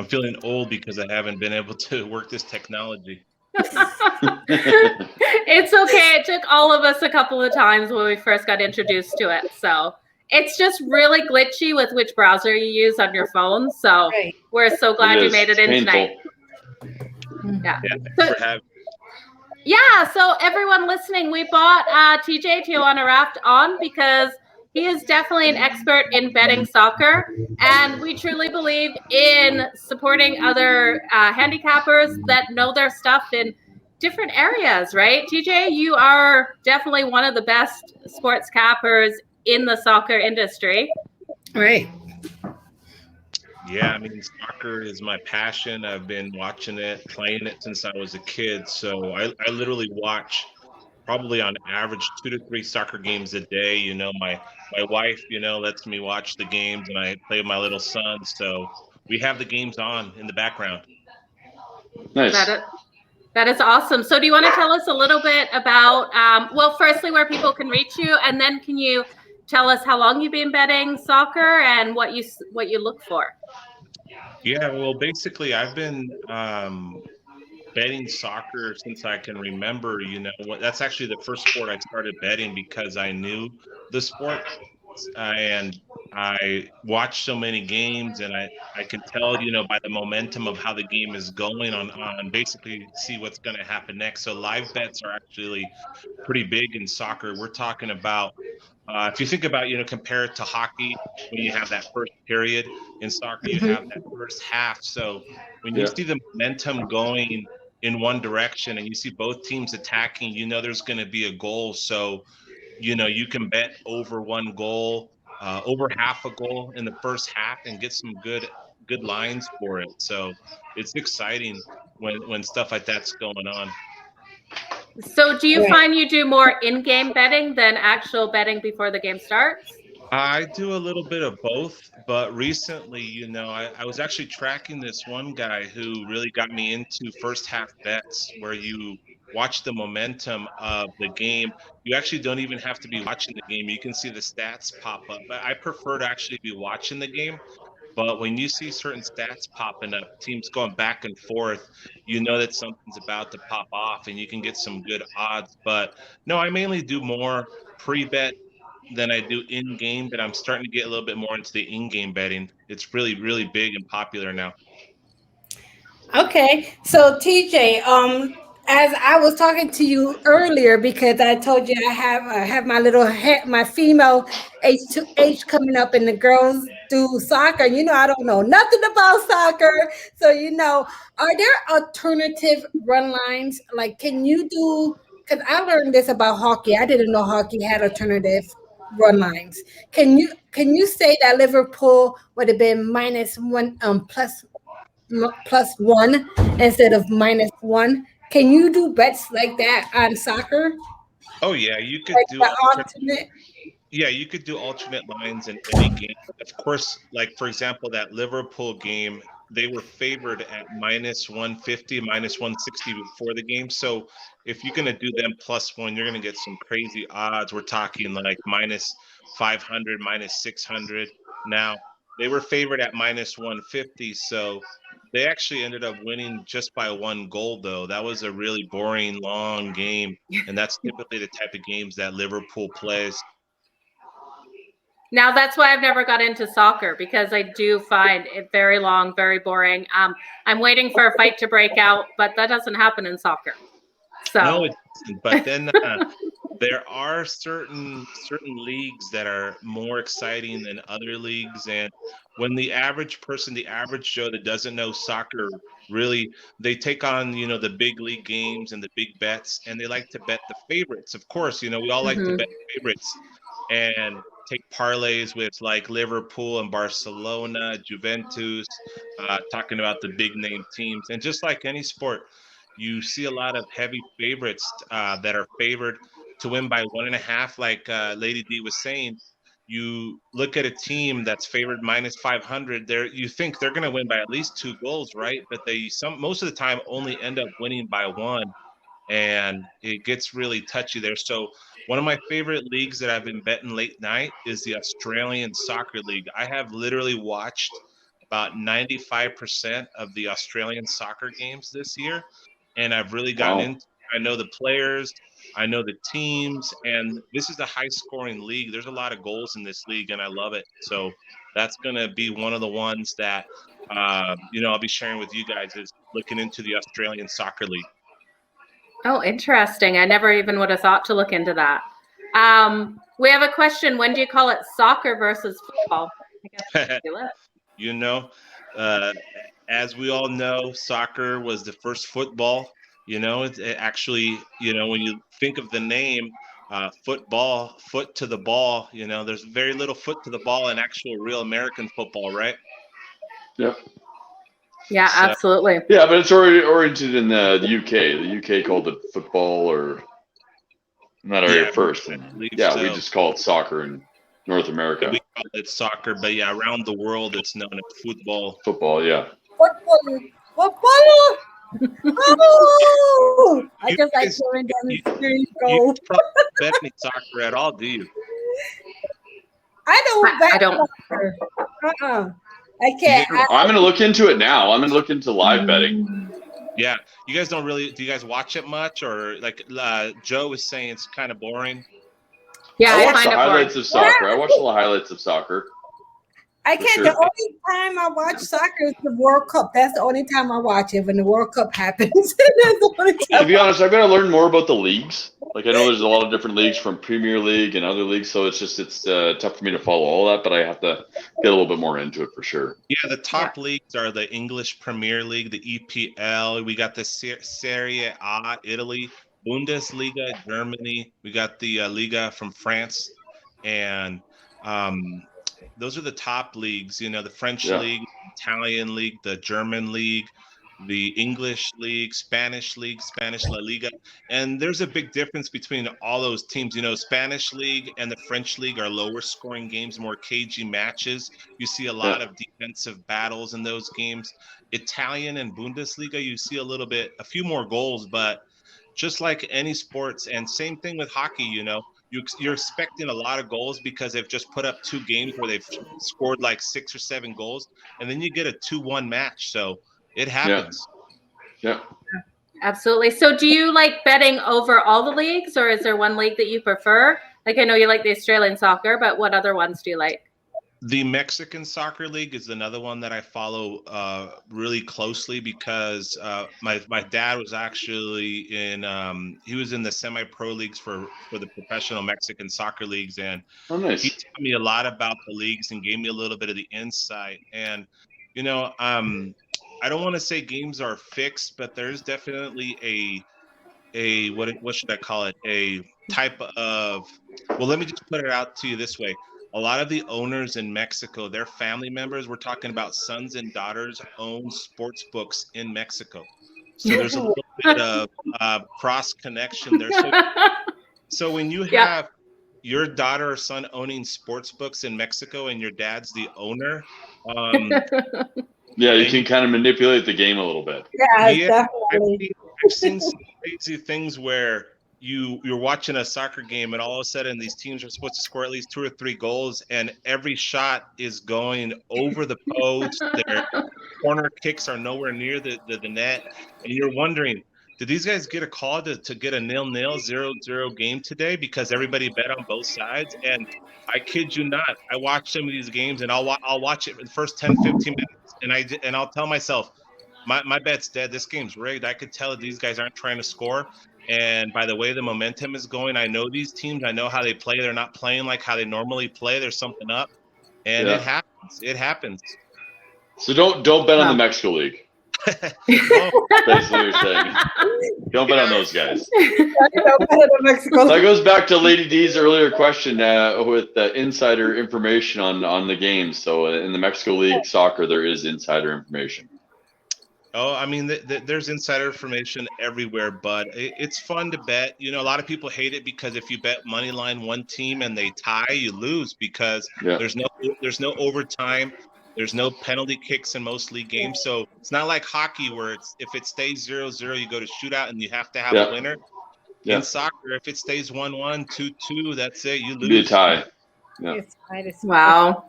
feeling old because I haven't been able to work this technology. It's okay. It took all of us a couple of times when we first got introduced to it. So it's just really glitchy with which browser you use on your phone. So we're so glad you made it in tonight. Yeah. Yeah. So everyone listening, we bought TijuanaRaf on because he is definitely an expert in betting soccer, and we truly believe in supporting other handicappers that know their stuff in different areas, right? TJ, you are definitely one of the best sports cappers in the soccer industry. Right. Yeah, I mean, soccer is my passion. I've been watching it, playing it since I was a kid. So I literally watch probably on average 2 to 3 soccer games a day. My wife, lets me watch the games, and I play with my little son. So we have the games on in the background. Nice. That is awesome. So do you want to tell us a little bit about, firstly, where people can reach you, and then can you tell us how long you've been betting soccer and what you look for? Yeah, well, basically, I've been betting soccer since I can remember. That's actually the first sport I started betting because I knew the sport, and I watched so many games, and I can tell, by the momentum of how the game is going on basically see what's going to happen next. So live bets are actually pretty big in soccer. We're talking about, if you think about, compare it to hockey, when you have that first period, in soccer, you have that first half. So when you see the momentum going in one direction and you see both teams attacking, there's going to be a goal. So, you can bet over one goal, over half a goal in the first half, and get some good lines for it. So it's exciting. when stuff like that's going on. So do you Right. find you do more in-game betting than actual betting before the game starts? I do a little bit of both, but recently, I was actually tracking this one guy who really got me into first half bets where you watch the momentum of the game. You actually don't even have to be watching the game. You can see the stats pop up. But I prefer to actually be watching the game. But when you see certain stats popping up, teams going back and forth, you know that something's about to pop off and you can get some good odds. But no, I mainly do more pre-bet than I do in-game, but I'm starting to get a little bit more into the in-game betting. It's really, really big and popular now. Okay, so TJ, as I was talking to you earlier, because I told you I have my my female H2H coming up, and the girls do soccer. You know, I don't know nothing about soccer, so are there alternative run lines? Like, can you do? Because I learned this about hockey. I didn't know hockey had alternative run lines. Can you say that Liverpool would have been minus one plus one instead of minus one? Can you do bets like that on soccer? Oh yeah, you could Like do the alternate. alternate? Yeah, you could do alternate lines in any game. Of course, like for example, that Liverpool game, they were favored at minus 150, minus 160 before the game. So if you're going to do them plus one, you're going to get some crazy odds. We're talking like minus 500, minus 600. Now, they were favored at minus 150. So they actually ended up winning just by one goal, though. That was a really boring, long game. And that's typically the type of games that Liverpool plays. Now that's why I've never got into soccer, because I do find it very long, very boring. I'm waiting for a fight to break out, but that doesn't happen in soccer. No, So it doesn't. But then there are certain leagues that are more exciting than other leagues, and when the average person, the average Joe that doesn't know soccer, really, they take on the big league games and the big bets, and they like to bet the favorites. Of course, we all like to mhm. bet favorites and take parlays with like Liverpool and Barcelona, Juventus, talking about the big name teams, and just like any sport, you see a lot of heavy favorites that are favored to win by 1.5. Like Lady D was saying, you look at a team that's favored minus 500. There, you think they're going to win by at least 2 goals, right? But most of the time only end up winning by one, and it gets really touchy there. So one of my favorite leagues that I've been betting late night is the Australian Soccer League. I have literally watched about 95% of the Australian soccer games this year, and I've really gotten Wow. into. I know the players, I know the teams, and this is a high-scoring league. There's a lot of goals in this league, and I love it. So that's going to be one of the ones that I'll be sharing with you guys is looking into the Australian Soccer League. Oh, interesting. I never even would have thought to look into that. We have a question. When do you call it soccer versus football? I guess that's ridiculous. you know, uh, as we all know, soccer was the first football. It actually, when you think of the name, football, foot to the ball, there's very little foot to the ball in actual real American football, right? Yep. Yeah, So, absolutely. Yeah, but it's already oriented in the UK. The UK called it football or in that area yeah, first. I And believe yeah, we so. just call it soccer in North We America. call it soccer, but yeah, around the world, it's known as football. Football, yeah. Football, football. Oh, I You just like guys, hearing them you, scream you go. probably don't bet any soccer at all, do you? I don't I bet don't. soccer. I You guys, can't. I'm gonna look into it now. I'm gonna look into live betting. yeah, you guys don't really. Do you guys watch it much, or like Joe was saying, it's kind of boring? Yeah, I I watch find the it boring. highlights of soccer. I watch the highlights of soccer I for can't. The sure. only time I watch soccer is the World Cup. That's the only time I watch it, when the World Cup happens. That's the only To time. be honest, I've got to learn more about the leagues. Like I know there's a lot of different leagues from Premier League and other leagues, so it's tough for me to follow all that. But I have to get a little bit more into it for sure. Yeah, the Yeah. top leagues are the English Premier League, the EPL. We got the Serie A, Italy, Bundesliga, Germany. We got the Liga from France, and um, those are the top leagues. The French Yeah. league, Italian league, the German league. the English League, Spanish League, Spanish La Liga. And there's a big difference between all those teams. You know, Spanish League and the French League are lower scoring games, more cagey matches. You see a lot of defensive battles in those games. Italian and Bundesliga, you see a few more goals, but just like any sports, and same thing with hockey, you know, you're expecting a lot of goals because they've just put up 2 games where they've scored like 6 or 7 goals, and then you get a 2-1 match. So it happens. Yeah. Absolutely. So do you like betting over all the leagues, or is there one league that you prefer? Like, I know you like the Australian soccer, but what other ones do you like? The Mexican Soccer League is another one that I follow really closely because my dad was actually he was in the semi-pro leagues for the professional Mexican soccer leagues, and he taught me a lot about the leagues and gave me a little bit of the insight. And you know, I don't want to say games are fixed, but there's definitely a what should I call it? A type of, well, let me just put it out to you this way. A lot of the owners in Mexico, their family members, we're talking about sons and daughters, own sports books in Mexico. So there's a little bit of cross connection there. So when you have your daughter or son owning sports books in Mexico and your dad's the owner, yeah, you can kind of manipulate the game a little bit. Yeah, definitely. I've seen some crazy things where you're watching a soccer game and all of a sudden these teams are supposed to score at least 2 or 3 goals, and every shot is going over the post. Their corner kicks are nowhere near the net, and you're wondering, did these guys get a call to get a 0-0, 0-0 game today because everybody bet on both sides? And I kid you not, I watch some of these games and I'll watch it for the first 10, 15 minutes, and I'll tell myself, my bet's dead. This game's rigged. I could tell that these guys aren't trying to score. And by the way the momentum is going, I know these teams. I know how they play. They're not playing like how they normally play. There's something up, and it happens. It happens. So don't bet on the Mexico League. Basically, what you're saying. Don't bet on those guys. That goes back to Lady D's earlier question with insider information on the games. So in the Mexico League soccer, there is insider information. Oh, I mean, there's insider information everywhere, but it's fun to bet. You know, a lot of people hate it because if you bet money line one team and they tie, you lose because there's no overtime, there's no penalty kicks in most league games. So it's not like hockey where if it stays 0-0, you go to shootout and you have to have a winner. In soccer, if it stays 1-1, 2-2, that's it. You lose. Be a tie. Yeah. Wow.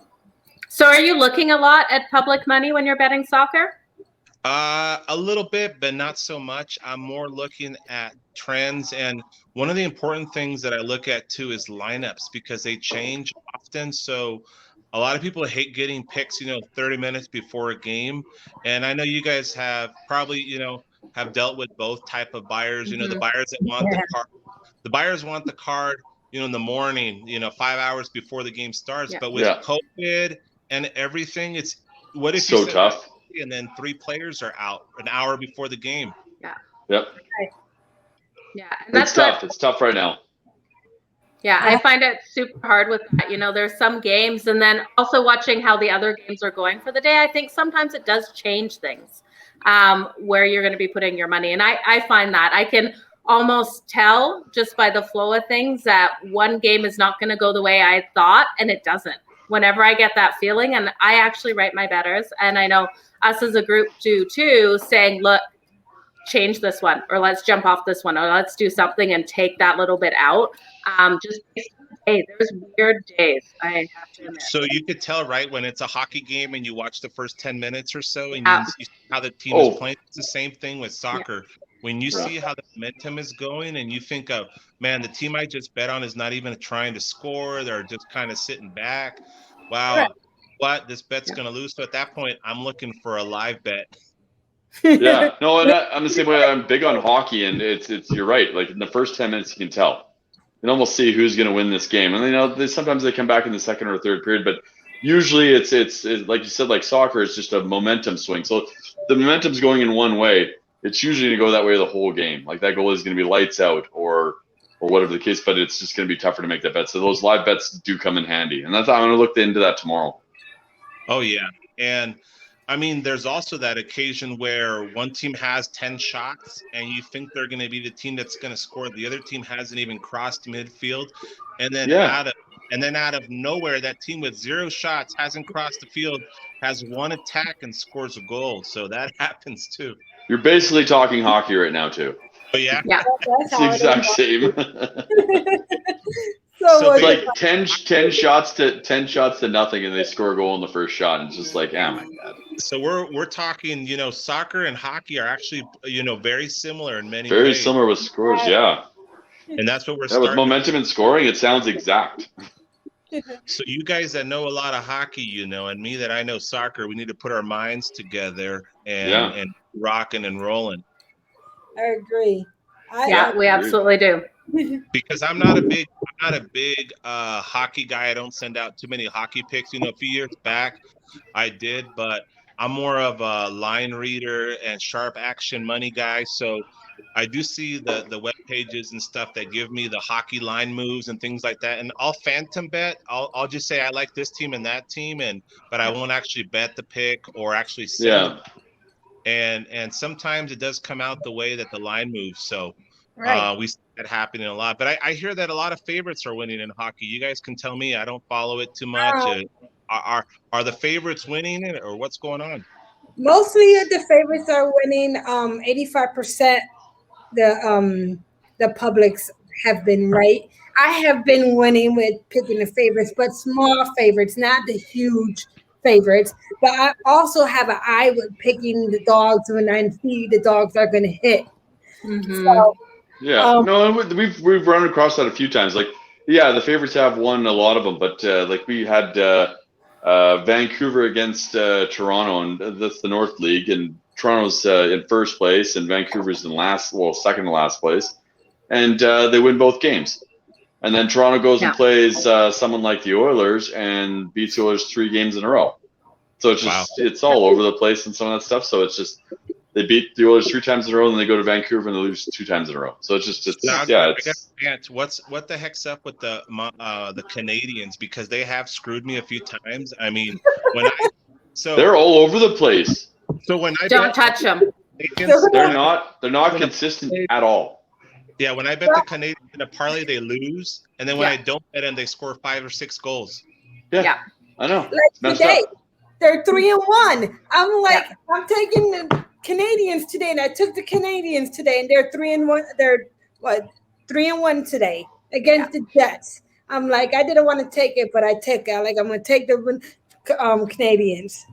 So are you looking a lot at public money when you're betting soccer? A little bit, but not so much. I'm more looking at trends. And one of the important things that I look at too is lineups because they change often. So a lot of people hate getting picks, 30 minutes before a game. And I know you guys have probably, have dealt with both type of buyers, the buyers that want the card. The buyers want the card, in the morning, 5 hours before the game starts. But with COVID and everything, it's what if so tough. And then 3 players are out an hour before the game. Yeah. Yep. Yeah. And that's tough. It's tough right now. Yeah, I find it super hard with that. There's some games, and then also watching how the other games are going for the day. I think sometimes it does change things where you're going to be putting your money. And I find that I can almost tell just by the flow of things that one game is not going to go the way I thought, and it doesn't. Whenever I get that feeling, and I actually write my bettors, and I know us as a group do too, saying, look, change this one, or let's jump off this one, or let's do something and take that little bit out. Just hey, there's weird days, I have to admit. So you could tell, right, when it's a hockey game and you watch the first 10 minutes or so and you see how the team is playing. It's the same thing with soccer. When you see how the momentum is going and you think of, man, the team I just bet on is not even trying to score. They're just kind of sitting back. Wow, what? This bet's going to lose. So at that point, I'm looking for a live bet. Yeah, no, and I'm the same way. I'm big on hockey, and it's you're right. Like in the first 10 minutes, you can tell. You can almost see who's going to win this game. And sometimes they come back in the second or third period, but usually it's like you said, like soccer, it's just a momentum swing. So the momentum's going in one way. It's usually going to go that way the whole game. Like that goal is going to be lights out or whatever the case, but it's just going to be tougher to make that bet. So those live bets do come in handy, and I'm going to look into that tomorrow. Oh yeah, and I mean, there's also that occasion where one team has 10 shots and you think they're going to be the team that's going to score. The other team hasn't even crossed midfield. And then Yeah. out of nowhere, that team with 0 shots hasn't crossed the field, has 1 attack and scores a goal. So that happens too. You're basically talking hockey right now too. Oh yeah. Yeah. It's That's the how exact same. So It's like 10 shots to nothing, and they score a goal in the first shot. And it's just like, oh my god. So we're talking, soccer and hockey are actually, very similar in many Very ways. similar with scores, yeah. And that's what we're Yeah, with starting. momentum and scoring, it sounds exact. So you guys that know a lot of hockey, and me that I know soccer, we need to put our minds together and rocking and rolling. I agree. We absolutely do. Because I'm not a big hockey guy. I don't send out too many hockey picks. A few years back I did, but I'm more of a line reader and sharp action money guy. So I do see the web pages and stuff that give me the hockey line moves and things like that. And I'll phantom bet. I'll just say I like this team and that team, but I won't actually bet the pick or actually send it. And sometimes it does come out the way that the line moves. So we see that happening a lot. But I hear that a lot of favorites are winning in hockey. You guys can tell me. I don't follow it too much. Are the favorites winning it, or what's going on? Mostly the favorites are winning. 85%. The publics have been right. I have been winning with picking the favorites, but small favorites, not the huge favorites. But I also have an eye with picking the dogs when I see the dogs are going to hit. Mm-hmm. So, no, we've run across that a few times. Like, the favorites have won a lot of them, but like we had Vancouver against Toronto, and that's the North League, and Toronto's in first place, and Vancouver's in second to last place, and they win both games. And then Toronto goes and plays someone like the Oilers and beats the Oilers 3 games in a row. So it's just it's all over the place and some of that stuff. So it's just they beat the Oilers 3 times in a row, and then they go to Vancouver and they lose 2 times in a row. So it's just what the heck's up with the Canadians, because they have screwed me a few times. I mean, they're all over the place. So when I don't touch them, they're not consistent at all. Yeah, when I bet the Canadians in a parlay, they lose, and then when I don't bet them, they score 5 or 6 goals. Yeah. I know. Like today, they're 3-1. I'm like, I'm taking the Canadians today, and I took the Canadians today, and they're 3-1. They're 3-1 today against the Jets. I'm like, I didn't want to take it, but I took it. Like, I'm going to take the Canadians.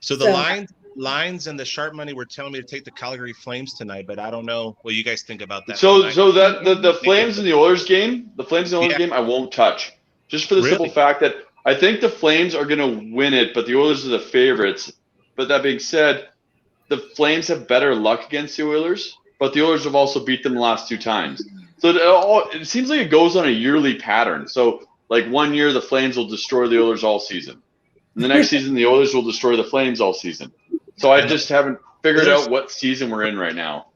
So the lines and the sharp money were telling me to take the Calgary Flames tonight, but I don't know what you guys think about that. So that the Flames in the Oilers game, I won't touch, just for the simple fact that I think the Flames are going to win it, but the Oilers are the favorites. But that being said, the Flames have better luck against the Oilers, but the Oilers have also beat them the last 2 times. So it seems like it goes on a yearly pattern. So like one year the Flames will destroy the Oilers all season, and the next season the Oilers will destroy the Flames all season. So I just haven't figured out what season we're in right now.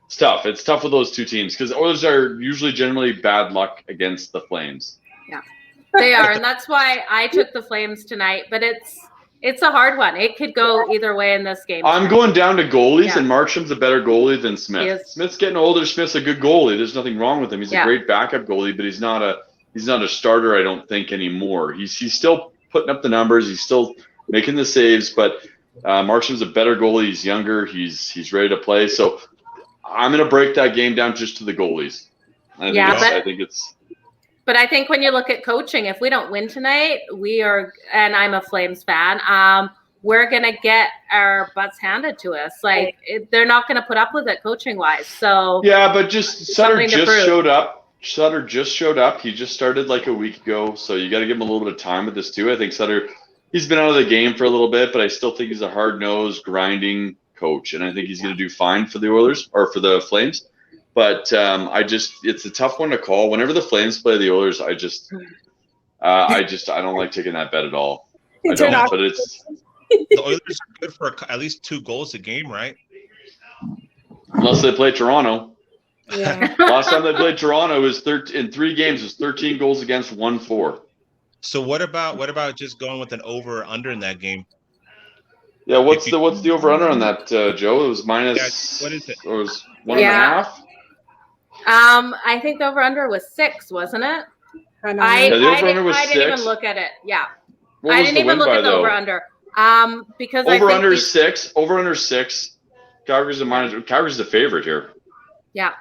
It's tough. It's tough with those 2 teams because the Oilers are usually generally bad luck against the Flames. Yeah, they are, and that's why I took the Flames tonight. But it's a hard one. It could go either way in this game. I'm going down to goalies, and Markstrom's a better goalie than Smith. Smith's getting older. Smith's a good goalie. There's nothing wrong with him. He's a great backup goalie, but he's not a starter, I don't think, anymore. He's still putting up the numbers. He's still making the saves, but Markstrom's a better goalie. He's younger. He's ready to play. So I'm going to break that game down just to the goalies. I think it's. But I think when you look at coaching, if we don't win tonight, and I'm a Flames fan, we're going to get our butts handed to us. Like, they're not going to put up with it coaching-wise. So yeah, but Sutter just showed up. Sutter just showed up. He just started like a week ago, so you got to give him a little bit of time with this too. I think Sutter, he's been out of the game for a little bit, but I still think he's a hard-nosed, grinding coach, and I think he's going to do fine for the Oilers or for the Flames. But it's a tough one to call. Whenever the Flames play the Oilers, I don't like taking that bet at all. I don't, but it's the Oilers are good for at least 2 goals a game, right? Unless they play Toronto. Yeah. Last time they played Toronto was in 3 games. It was 13 goals against, 1-4. So what about just going with an over or under in that game? Yeah, what's the over under on that, Joe? It was minus. Yeah, what is it? Or it was 1.5. I think the over under was 6, wasn't it? I the over-under was I didn't even 6. look at it. Yeah. What I was didn't the even win look by at the though? over under. Because Over I think under 6. Over under 6. Calgary's Calgary's the favorite here. Yeah.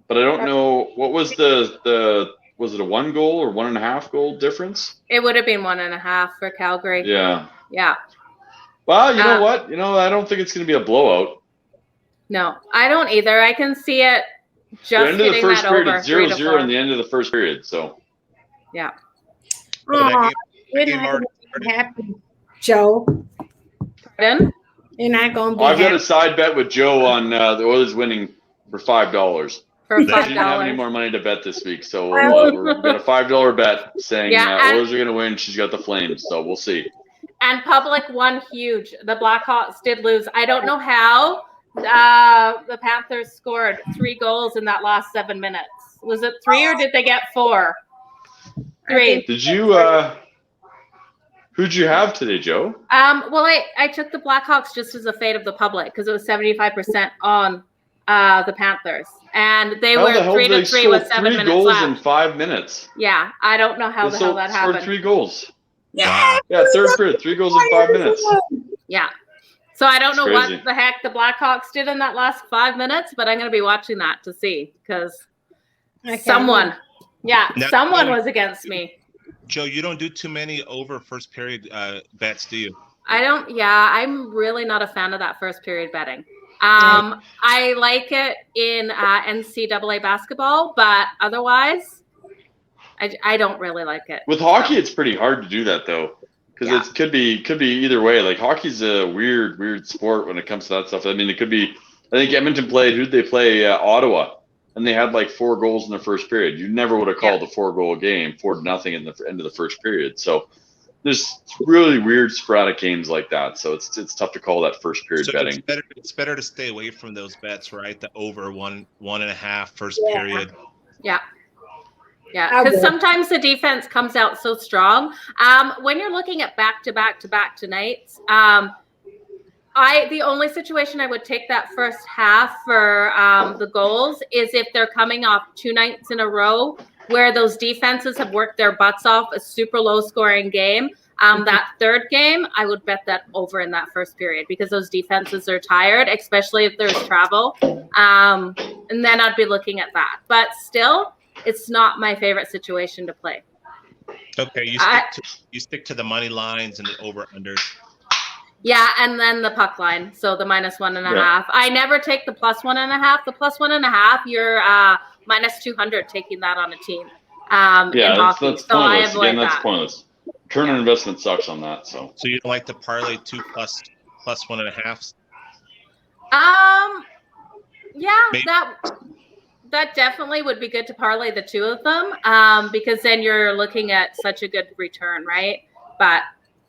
But I don't know what was the was it a 1 goal or 1.5 goal difference? It would have been 1.5 for Calgary. Yeah. Yeah. Well, you know what? I don't think it's going to be a blowout. No, I don't either. I can see it just The end of the first period, over it's 0-0 in the end of the first period. So. Yeah. Oh, you're not gonna be happy, Joe. Pardon? You're not gonna be I've got happy. a side bet with Joe on the Oilers winning for $5. For She didn't have any $5. more money to bet this week, so we're got a $5 bet saying Oilers are going to win. She's got the Flames, so we'll see. And Public won huge. The Blackhawks did lose. I don't know how the Panthers scored 3 goals in that last 7 minutes. Was it 3 or did they get 4? 3. Did you? Who'd you have today, Joe? Well, I took the Blackhawks just as a fate of the public because it was 75% on the Panthers, and they were 3-3 with 7 minutes goals left. in 5 minutes. Yeah, I don't know how the hell that happened. Scored 3 goals. Yeah, yeah, third period, 3 goals in 5 minutes. Yeah, so I don't know crazy. what the heck the Blackhawks did in that last 5 minutes, but I'm going to be watching that to see because someone was against me. Joe, you don't do too many over first period bets, do you? I don't. Yeah, I'm really not a fan of that first period betting. I like it in NCAA basketball, but otherwise, I don't really like it. With hockey, it's pretty hard to do that though, because it could be either way. Like hockey's a weird sport when it comes to that stuff. I mean, it could be. I think Edmonton played. Who'd they play? Ottawa. And they had like 4 goals in the first period. You never would have called a 4-goal game 4-0 in the end of the first period. So there's really weird sporadic games like that. So it's tough to call that first period betting. It's better to stay away from those bets, right? The over 1.5 first period. Yeah. Yeah, because sometimes the defense comes out so strong. When you're looking at back-to-back nights, the only situation I would take that first half for the goals is if they're coming off 2 nights in a row where those defenses have worked their butts off, a super low scoring game. That third game, I would bet that over in that first period because those defenses are tired, especially if there's travel. And then I'd be looking at that. But still, it's not my favorite situation to play. Okay, you stick to the money lines and the over-unders. Yeah, and then the puck line. So the -1.5. Yeah. I never take the +1.5. The +1.5, you're -200 taking that on a team. In hockey. That's pointless. Again, that's pointless. Return on investment sucks on that. So you don't like to parlay 2 plus 1.5s? Yeah, maybe. That definitely would be good to parlay the 2 of them, because then you're looking at such a good return, right? But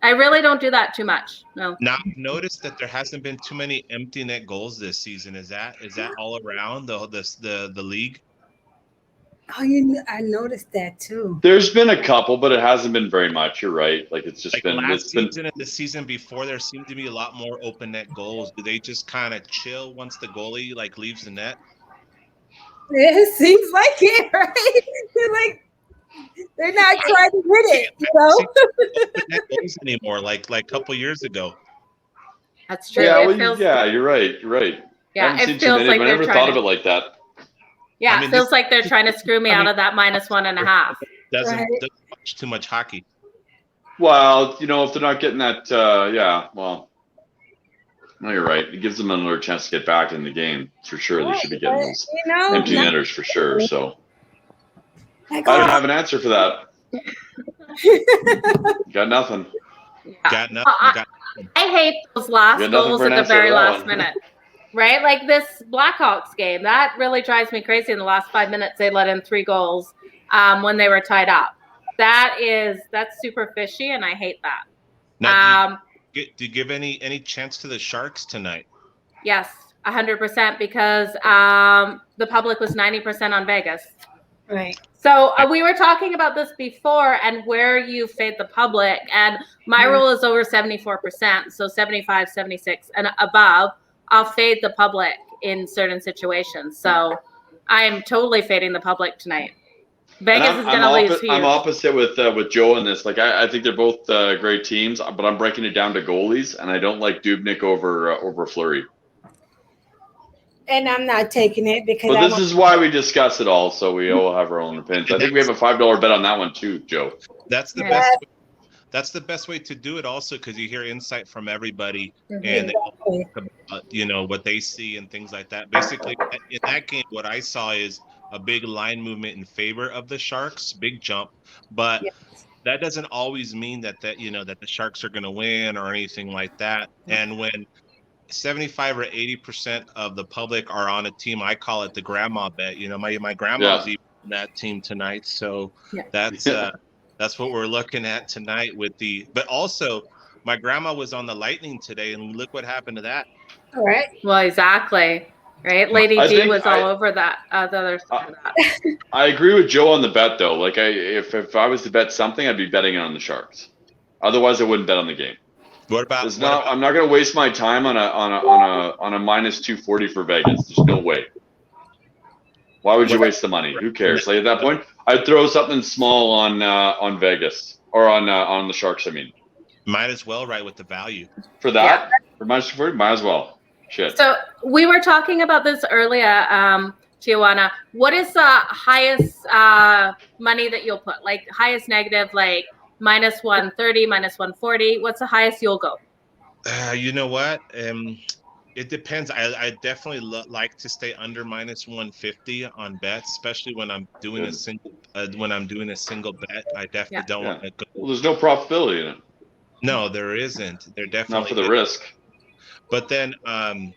I really don't do that too much. No. Now I've noticed that there hasn't been too many empty net goals this season. Is that all around the league? Oh, I noticed that too. There's been a couple, but it hasn't been very much. You're right. Like it's just like been last season and the season before. There seemed to be a lot more open net goals. Do they just kind of chill once the goalie leaves the net? It seems like it, right? They're not trying to hit it, anymore, like a couple years ago. That's true. Yeah, you're right. Yeah, it feels like I never thought of it like that. Yeah, it feels like they're trying to screw me out of that -1.5. Doesn't watch too much hockey. Well, if they're not getting that, no, you're right. It gives them another chance to get back in the game for sure. They should be getting those empty netters for sure. So. I don't have an answer for that. Got nothing. Got nothing. I hate those last goals at the very last minute. Right? Like this Blackhawks game, that really drives me crazy. In the last 5 minutes, they let in 3 goals when they were tied up. That's super fishy, and I hate that. Now, do you give any chance to the Sharks tonight? Yes, 100%, because the public was 90% on Vegas. Right. So we were talking about this before and where you fade the public. And my rule is over 74%. So 75, 76 and above, I'll fade the public in certain situations. So I'm totally fading the public tonight. Vegas is going to lose huge. I'm opposite with Joe in this. Like I think they're both great teams, but I'm breaking it down to goalies, and I don't like Dubnyk over Fleury. And I'm not taking it because. But this is why we discuss it all, so we all have our own opinions. I think we have a $5 bet on that one too, Joe. That's the best. That's the best way to do it, also, because you hear insight from everybody, and they, what they see and things like that. Basically, in that game, what I saw is a big line movement in favor of the Sharks, big jump, but that doesn't always mean that that the Sharks are going to win or anything like that. And when 75 or 80% of the public are on a team, I call it the grandma bet. My grandma's even on that team tonight, so that's what we're looking at tonight but also my grandma was on the Lightning today, and look what happened to that. All right. Well, exactly. Right. Lady D was all over that. The other side of that. I agree with Joe on the bet though. Like if I was to bet something, I'd be betting it on the Sharks. Otherwise I wouldn't bet on the game. I'm not going to waste my time on a minus 240 for Vegas. There's no way. Why would you waste the money? Who cares? Like at that point, I'd throw something small on Vegas or on the Sharks. I mean, might as well, right, with the value for that for minus 240. Might as well. Shit. So we were talking about this earlier, Tijuana. What is the highest money that you'll put? Like highest negative, like minus 130, minus 140. What's the highest you'll go? You know what? It depends. I definitely like to stay under minus 150 on bets, especially when I'm doing a single bet. I definitely don't want to go. Well, there's no profitability in it. No, there isn't. There definitely not for the risk. But then, I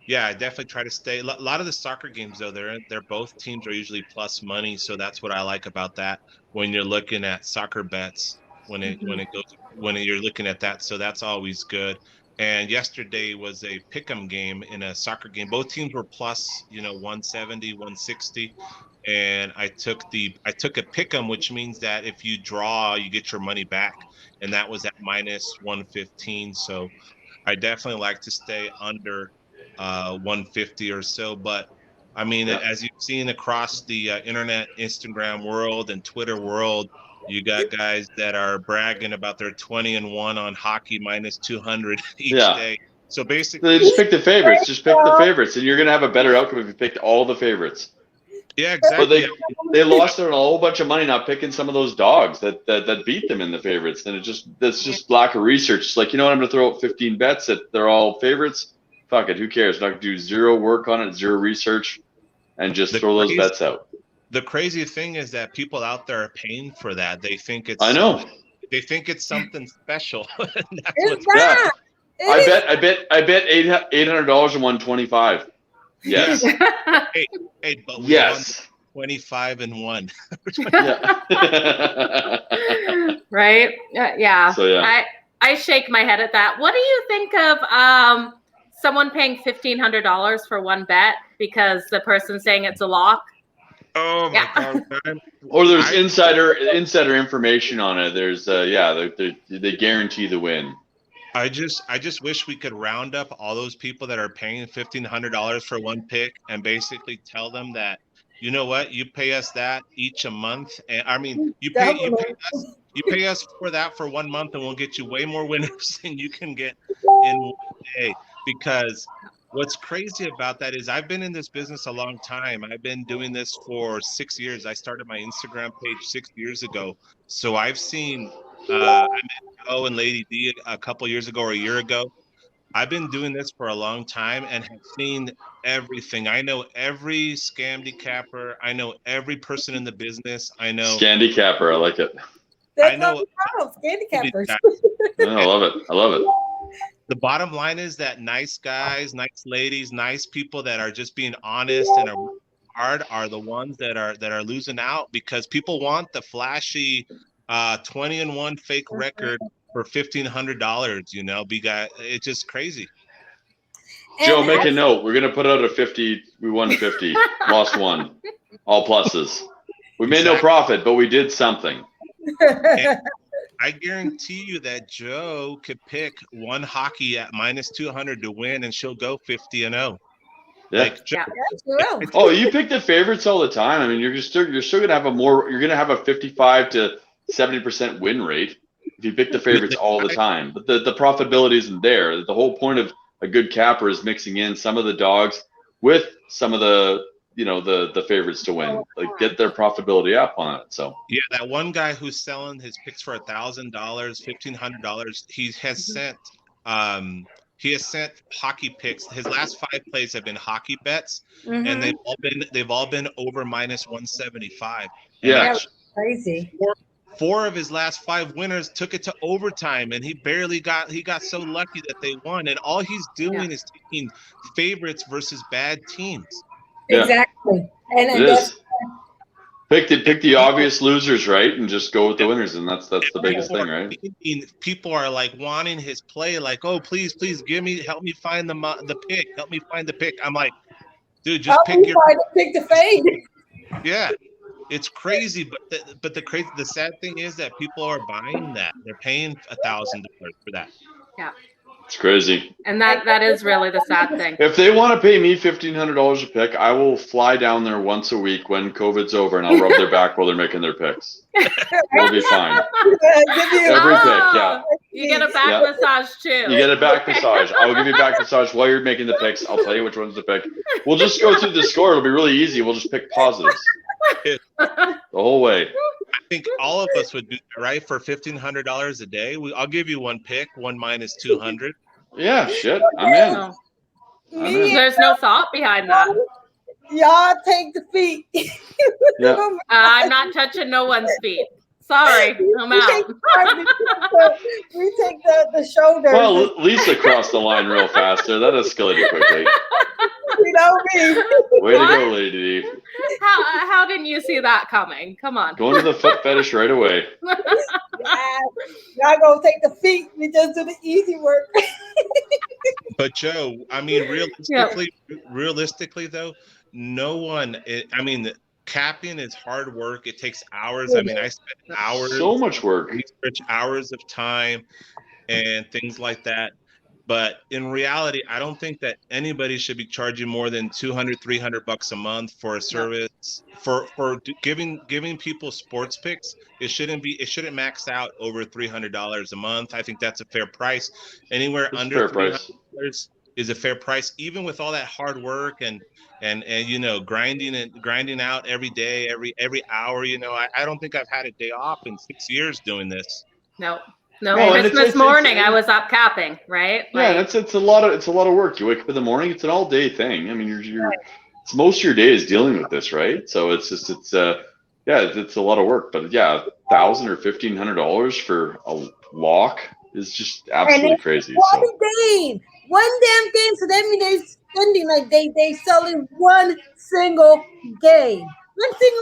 definitely try to stay. A lot of the soccer games, though, they're both teams are usually plus money, so that's what I like about that. When you're looking at soccer bets, when you're looking at that, so that's always good. And yesterday was a pick'em game in a soccer game. Both teams were plus, 170, 160. And I took a pick'em, which means that if you draw, you get your money back. And that was at minus 115. So I definitely like to stay under 150 or so. But I mean, as you've seen across the internet, Instagram world and Twitter world, you got guys that are bragging about their 20-1 on hockey, minus 200 each day. So basically, they just pick the favorites. Just pick the favorites, and you're going to have a better outcome if you picked all the favorites. Yeah, exactly. But they lost a whole bunch of money not picking some of those dogs that beat them in the favorites. And that's just lack of research. It's like, I'm going to throw out 15 bets that they're all favorites. Fuck it, who cares? I'm not going to do zero work on it, zero research, and just throw those bets out. The crazy thing is that people out there are paying for that. They think it's. I know. They think it's something special. It's not. I bet $800 and won 25. Yes. But we won 25-1. Right? Yeah. So I shake my head at that. What do you think of someone paying $1,500 for one bet because the person's saying it's a lock? Oh my God! Or there's insider information on it. There's they guarantee the win. I just wish we could round up all those people that are paying $1,500 for one pick and basically tell them that, you know what, you pay us that each a month. And I mean, you pay us for that for 1 month, and we'll get you way more winners than you can get in 1 day. Because what's crazy about that is I've been in this business a long time. I've been doing this for 6 years. I started my Instagram page 6 years ago. So I've seen I met Joe and Lady D a couple years ago or a year ago. I've been doing this for a long time and have seen everything. I know every scamdicapper. I know every person in the business. I know Scandicapper. I like it. I know Scandicappers. I love it. I love it. The bottom line is that nice guys, nice ladies, nice people that are just being honest and are hard are the ones that are losing out, because people want the flashy 20-1 fake record for $1,500. It's just crazy. Joe, make a note. We're gonna put out a 50. We won 50, lost 1, all pluses. We made no profit, but we did something. I guarantee you that Joe could pick one hockey at -200 to win, and she'll go 50-0. Yeah. Like, Joe, oh, you pick the favorites all the time. I mean, you're still gonna have you're gonna have a 55 to 70% win rate if you pick the favorites all the time. But the profitability isn't there. The whole point of a good capper is mixing in some of the dogs with some of the the favorites to win, like get their profitability up on it. So yeah, that one guy who's selling his picks for $1,000, $1,500, he has sent hockey picks. His last 5 plays have been hockey bets, and they've all been over -175. And yeah, crazy. Four of his last 5 winners took it to overtime, and he got so lucky that they won. And all he's doing is taking favorites versus bad teams. Yeah. Exactly. And it is. Pick the obvious losers, right, and just go with the winners, and that's the biggest thing, right? People are like wanting his play, like, oh, please, help me find the pick, help me find the pick. I'm like, dude, just pick the fade. Yeah, it's crazy, but the sad thing is that people are buying that. They're paying $1,000 for that. Yeah. It's crazy. And that is really the sad thing. If they want to pay me $1,500 a pick, I will fly down there once a week when COVID's over, and I'll rub their back while they're making their picks. It'll be fine. Every pick, yeah. You get a back massage too. You get a back massage. I will give you a back massage while you're making the picks. I'll tell you which ones to pick. We'll just go through the score. It'll be really easy. We'll just pick positives the whole way. I think all of us would do that, right? For $1,500 a day, I'll give you one pick, one -200. Yeah, shit. I'm in. There's no thought behind that. Y'all take the feet. Yeah. I'm not touching no one's feet. Sorry, I'm out. We take the shoulders. Well, Lisa crossed the line real fast there. That escalated quickly. You know me. Way to go, Lady. How didn't you see that coming? Come on. Going to the foot fetish right away. Y'all gonna take the feet. We just do the easy work. But Joe, I mean, realistically though, no one. I mean, capping is hard work. It takes hours. I mean, I spent hours. So much work. Research, hours of time, and things like that. But in reality, I don't think that anybody should be charging more than $200-300 a month for a service for giving people sports picks. It shouldn't max out over $300 a month. I think that's a fair price. Anywhere under $300 is a fair price, even with all that hard work and grinding out every day, every hour. I don't think I've had a day off in 6 years doing this. No, Christmas morning I was up capping, right? Yeah, it's a lot of work. You wake up in the morning, it's an all day thing. I mean, it's most of your day is dealing with this, right? So it's a lot of work. But yeah, $1,000 or $1,500 for a lock is just absolutely crazy. One damn game. So that means they're spending like they selling one single game.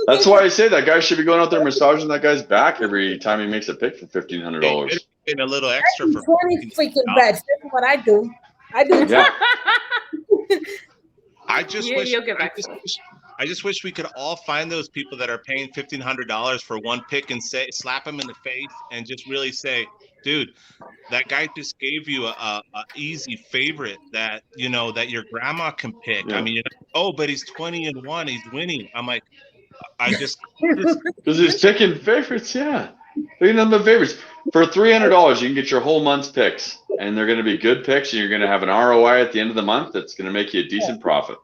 That's why I say that guy should be going out there massaging that guy's back every time he makes a pick for $1,500. And a little extra for 20 freaking bets. That's what I do. Yeah. I just wish we could all find those people that are paying $1,500 for one pick and slap them in the face and just really say, dude, that guy just gave you a easy favorite that that your grandma can pick. Yeah. I mean, but he's 20-1, he's winning. I'm like, because he's picking favorites. Yeah, picking them the favorites for $300. You can get your whole month's picks, and they're going to be good picks, and you're going to have an ROI at the end of the month that's going to make you a decent profit.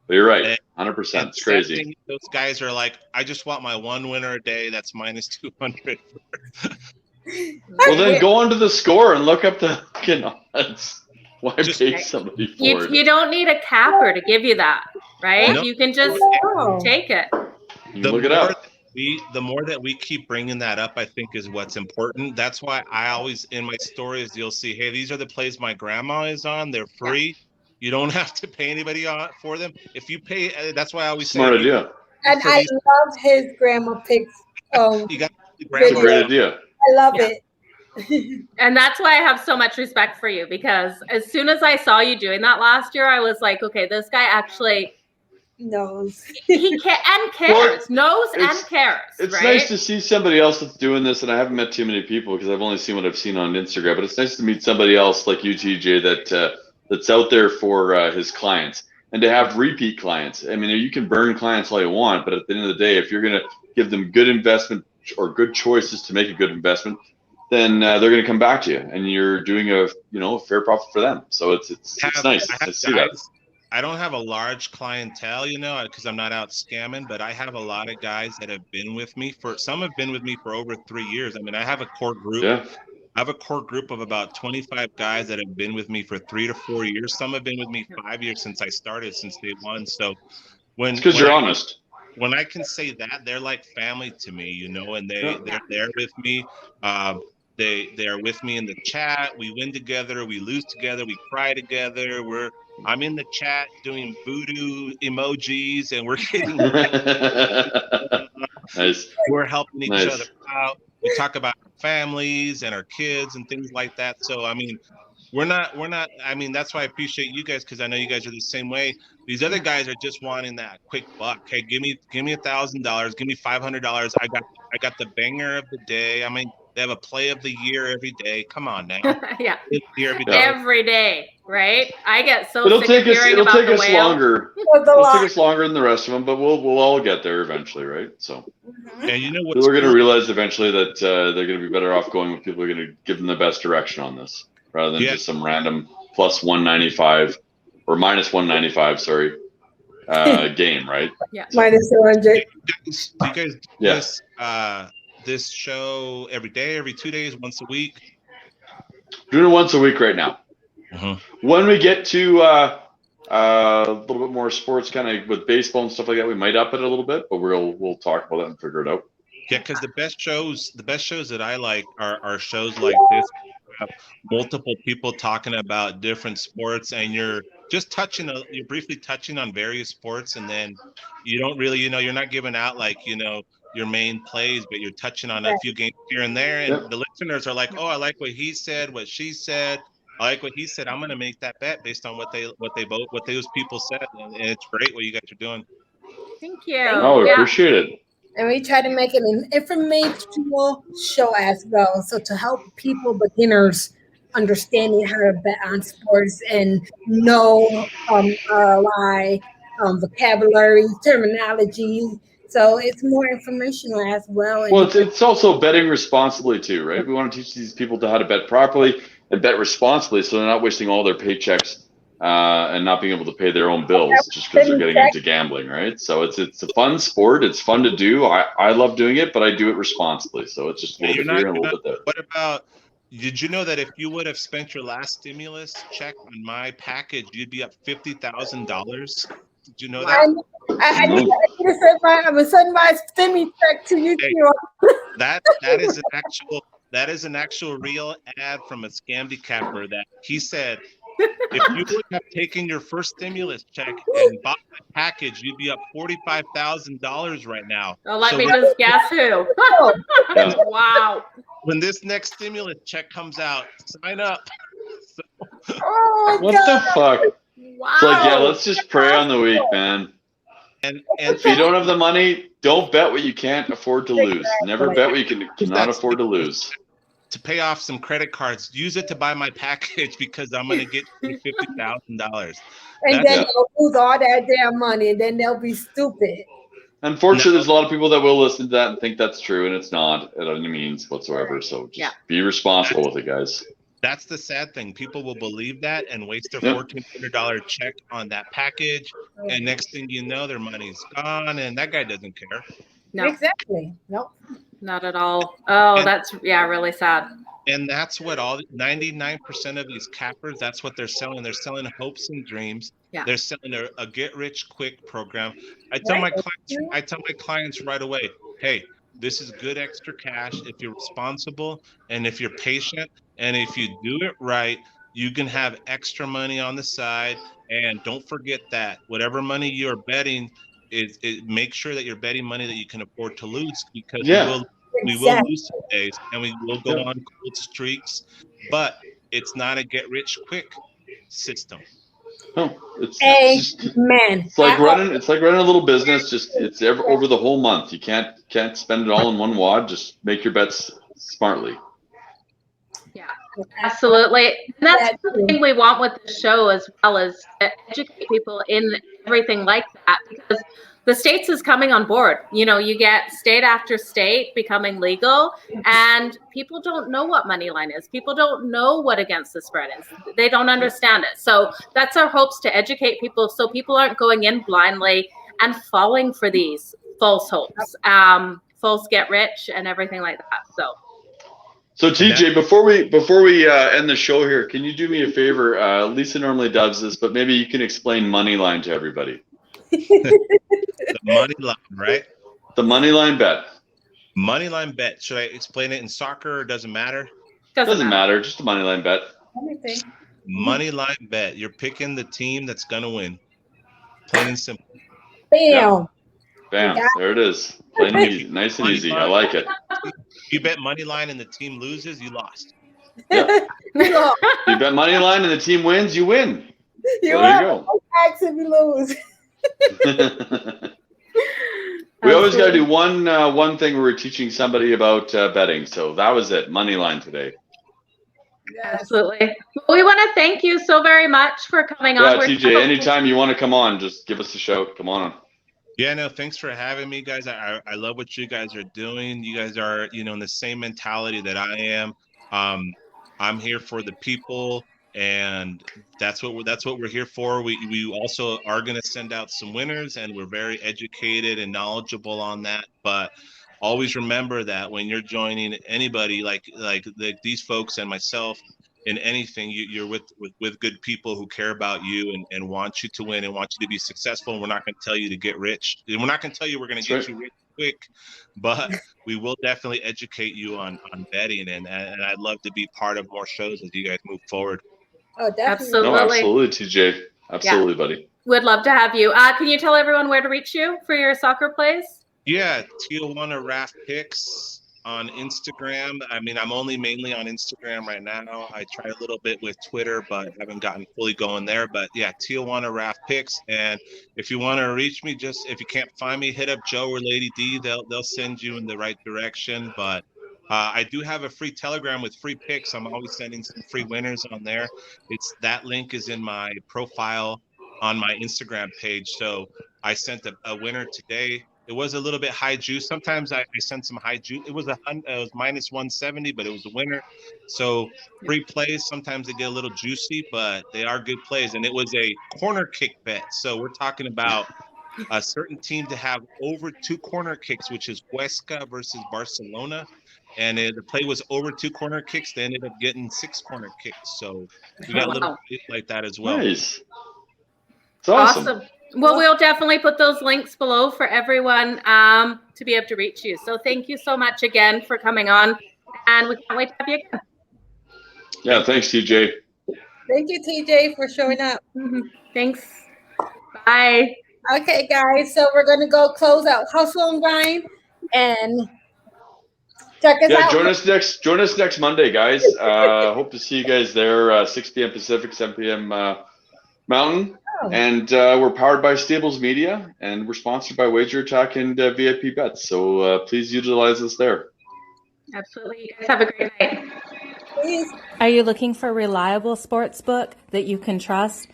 But you're right, 100%. It's crazy. Those guys are like, I just want my one winner a day. That's -200. Well, then go onto the score and look up the fucking odds. Why pay somebody for it? You don't need a capper to give you that, right? No. You can just take it. Look it up. The more that we keep bringing that up, I think is what's important. That's why I always, in my stories, you'll see, hey, these are the plays my grandma is on. They're free. Yeah. You don't have to pay anybody for them. If you pay, that's why I always say. Smart idea. And I love his grandma picks. You got it's a great idea. I love it. And that's why I have so much respect for you, because as soon as I saw you doing that last year, I was like, okay, this guy actually knows. He cares, knows and cares. It's right? nice to see somebody else that's doing this, and I haven't met too many people because I've only seen what I've seen on Instagram. But it's nice to meet somebody else like you, TJ, that's out there for his clients and to have repeat clients. I mean, you can burn clients all you want, but at the end of the day, if you're going to give them good investment or good choices to make a good investment, then they're going to come back to you, and you're doing a fair profit for them. So it's nice to see that. I don't have a large clientele, because I'm not out scamming, but I have a lot of guys that have been with me some have been with me for over 3 years. I mean, I have a core group. Yeah. I have a core group of about 25 guys that have been with me for 3 to 4 years. Some have been with me 5 years since I started, since day one. So because you're honest. When I can say that, they're like family to me, and they're there with me. They are with me in the chat. We win together. We lose together. We cry together. I'm in the chat doing voodoo emojis, and we're getting nice. We're helping each other out. We talk about our families and our kids and things like that. So I mean, we're not. I mean, that's why I appreciate you guys, because I know you guys are the same way. These other guys are just wanting that quick buck. Hey, give me $1,000. Give me $500. I got the banger of the day. I mean, they have a play of the year every day. Come on now. Yeah. Every day. Right? I get so It'll sick take of hearing about the whale. Longer. It'll take us longer than the rest of them, but we'll all get there eventually, right? So. And you know what? We're going to realize eventually that they're going to be better off going with people who are going to give them the best direction on this, rather than just some random plus 195 or minus 195, sorry, game, right? Yeah. Minus 200. Do you guys do this show every day, every 2 days, once a week? Doing it once a week right now. When we get to a little bit more sports, kind of with baseball and stuff like that, we might up it a little bit, but we'll talk about that and figure it out. Yeah, because the best shows that I like are shows like this. Have multiple people talking about different sports, and you're just you're briefly touching on various sports, and then you don't really, you're not giving out your main plays, but you're touching on a few games here and there, and the listeners are like, oh, I like what he said, what she said. I like what he said. I'm gonna make that bet based on what those people said, and it's great what you guys are doing. Thank you. Oh, we appreciate it. And we try to make it an informational show as well, so to help beginners understanding how to bet on sports and know ROI, vocabulary, terminology. So it's more informational as well. Well, it's also betting responsibly too, right? We want to teach these people how to bet properly and bet responsibly, so they're not wasting all their paychecks and not being able to pay their own bills just because they're getting into gambling, right? So it's a fun sport. It's fun to do. I love doing it, but I do it responsibly. So it's just a little bit here and a little bit there. What about? Did you know that if you would have spent your last stimulus check on my package, you'd be up $50,000? Did you know that? I'm gonna send my stimmy check to you too. That is an actual real ad from a scamicapper that he said, if you would have taken your first stimulus check and bought my package, you'd be up $45,000 right now. Oh, let me just guess who. Wow. When this next stimulus check comes out, sign up. What the fuck? Wow. It's like, let's just pray on the week, man. And if you don't have the money, don't bet what you can't afford to lose. Never bet what you cannot afford to lose. To pay off some credit cards, use it to buy my package because I'm going to get $50,000. And then they'll lose all that damn money, and then they'll be stupid. Unfortunately, there's a lot of people that will listen to that and think that's true, and it's not at any means whatsoever. So just be responsible with it, guys. That's the sad thing. People will believe that and waste their $1,400 check on that package, and next thing you know, their money's gone, and that guy doesn't care. No. Exactly. Nope. Not at all. Oh, that's really sad. And that's what 99% of these cappers, that's what they're selling. They're selling hopes and dreams. Yeah. They're selling a get rich quick program. I tell my clients right away, hey, this is good extra cash if you're responsible and if you're patient, and if you do it right, you can have extra money on the side. And don't forget that whatever money you're betting, make sure that you're betting money that you can afford to lose, because we will lose some days and we will go on cold streaks, but it's not a get rich quick system. No, it's Amen. it's like running. It's like running a little business. Just it's over the whole month. You can't spend it all in one wad. Just make your bets smartly. Yeah, absolutely. And that's the thing we want with the show as well, is to educate people in everything like that, because the states is coming on board. You know, you get state after state becoming legal, and people don't know what money line is. People don't know what against the spread is. They don't understand it. So that's our hopes, to educate people so people aren't going in blindly and falling for these false hopes, false get rich and everything like that. So TJ, before we end the show here, can you do me a favor? Lisa normally does this, but maybe you can explain money line to everybody. The money line, right? The money line bet. Money line bet. Should I explain it in soccer, or doesn't matter? Doesn't matter. Just a money line bet. Money line bet. You're picking the team that's gonna win. Plain and simple. Bam. Bam. There it is. Plain and easy. Nice and easy. I like it. You bet money line and the team loses, you lost. Yeah. You bet money line and the team wins, you win. You there you go. Tax if you lose. We always got to do one thing where we're teaching somebody about betting. So that was it. Money line today. Absolutely. Well, we want to thank you so very much for coming on. Yeah, TJ, anytime you want to come on, just give us a shout. Come on. Yeah, no, thanks for having me, guys. I love what you guys are doing. You guys are, in the same mentality that I am. I'm here for the people, and that's what we're here for. We also are going to send out some winners, and we're very educated and knowledgeable on that. But always remember that when you're joining anybody like these folks and myself in anything, you're with good people who care about you and want you to win and want you to be successful. And we're not going to tell you to get rich. And we're not going to tell you we're going to get you rich quick, but we will definitely educate you on betting. And I'd love to be part of more shows as you guys move forward. Oh, definitely. No, absolutely, TJ. Absolutely, buddy. We'd love to have you. Can you tell everyone where to reach you for your soccer plays? Yeah, Tijuana Raf picks on Instagram. I mean, I'm only mainly on Instagram right now. I try a little bit with Twitter, but haven't gotten fully going there. But yeah, Tijuana Raf picks. And if you want to reach me, just if you can't find me, hit up Joe or Lady D. They'll send you in the right direction. But I do have a free Telegram with free picks. I'm always sending some free winners on there. That link is in my profile on my Instagram page. So I sent a winner today. It was a little bit high juice. Sometimes I send some high juice. It was minus 170, but it was a winner. So free plays, sometimes they get a little juicy, but they are good plays. And it was a corner kick bet. So we're talking about a certain team to have over 2 corner kicks, which is Huesca versus Barcelona. And the play was over 2 corner kicks. They ended up getting 6 corner kicks. So we got a little bit like that as well. Nice. It's awesome. Well, we'll definitely put those links below for everyone to be able to reach you. So thank you so much again for coming on, and we can't wait to have you again. Yeah, thanks, TJ. Thank you, TJ, for showing up. Thanks. Bye. Okay, guys, so we're going to go close out Hustle and Grind and check us out. Join us next Monday, guys. Hope to see you guys there, 6 p.m. Pacific, 7 p.m. Mountain. And we're powered by Stables Media, and we're sponsored by Wager Attack and VIP Bets. So please utilize us there. Absolutely. You guys have a great night. Please. Are you looking for a reliable sports book that you can trust?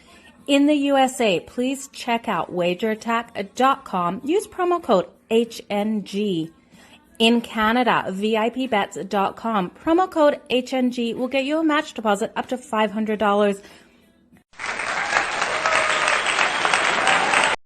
In the USA, please check out wagerattack.com. Use promo code HNG. In Canada, VIPbets.com. Promo code HNG will get you a match deposit up to $500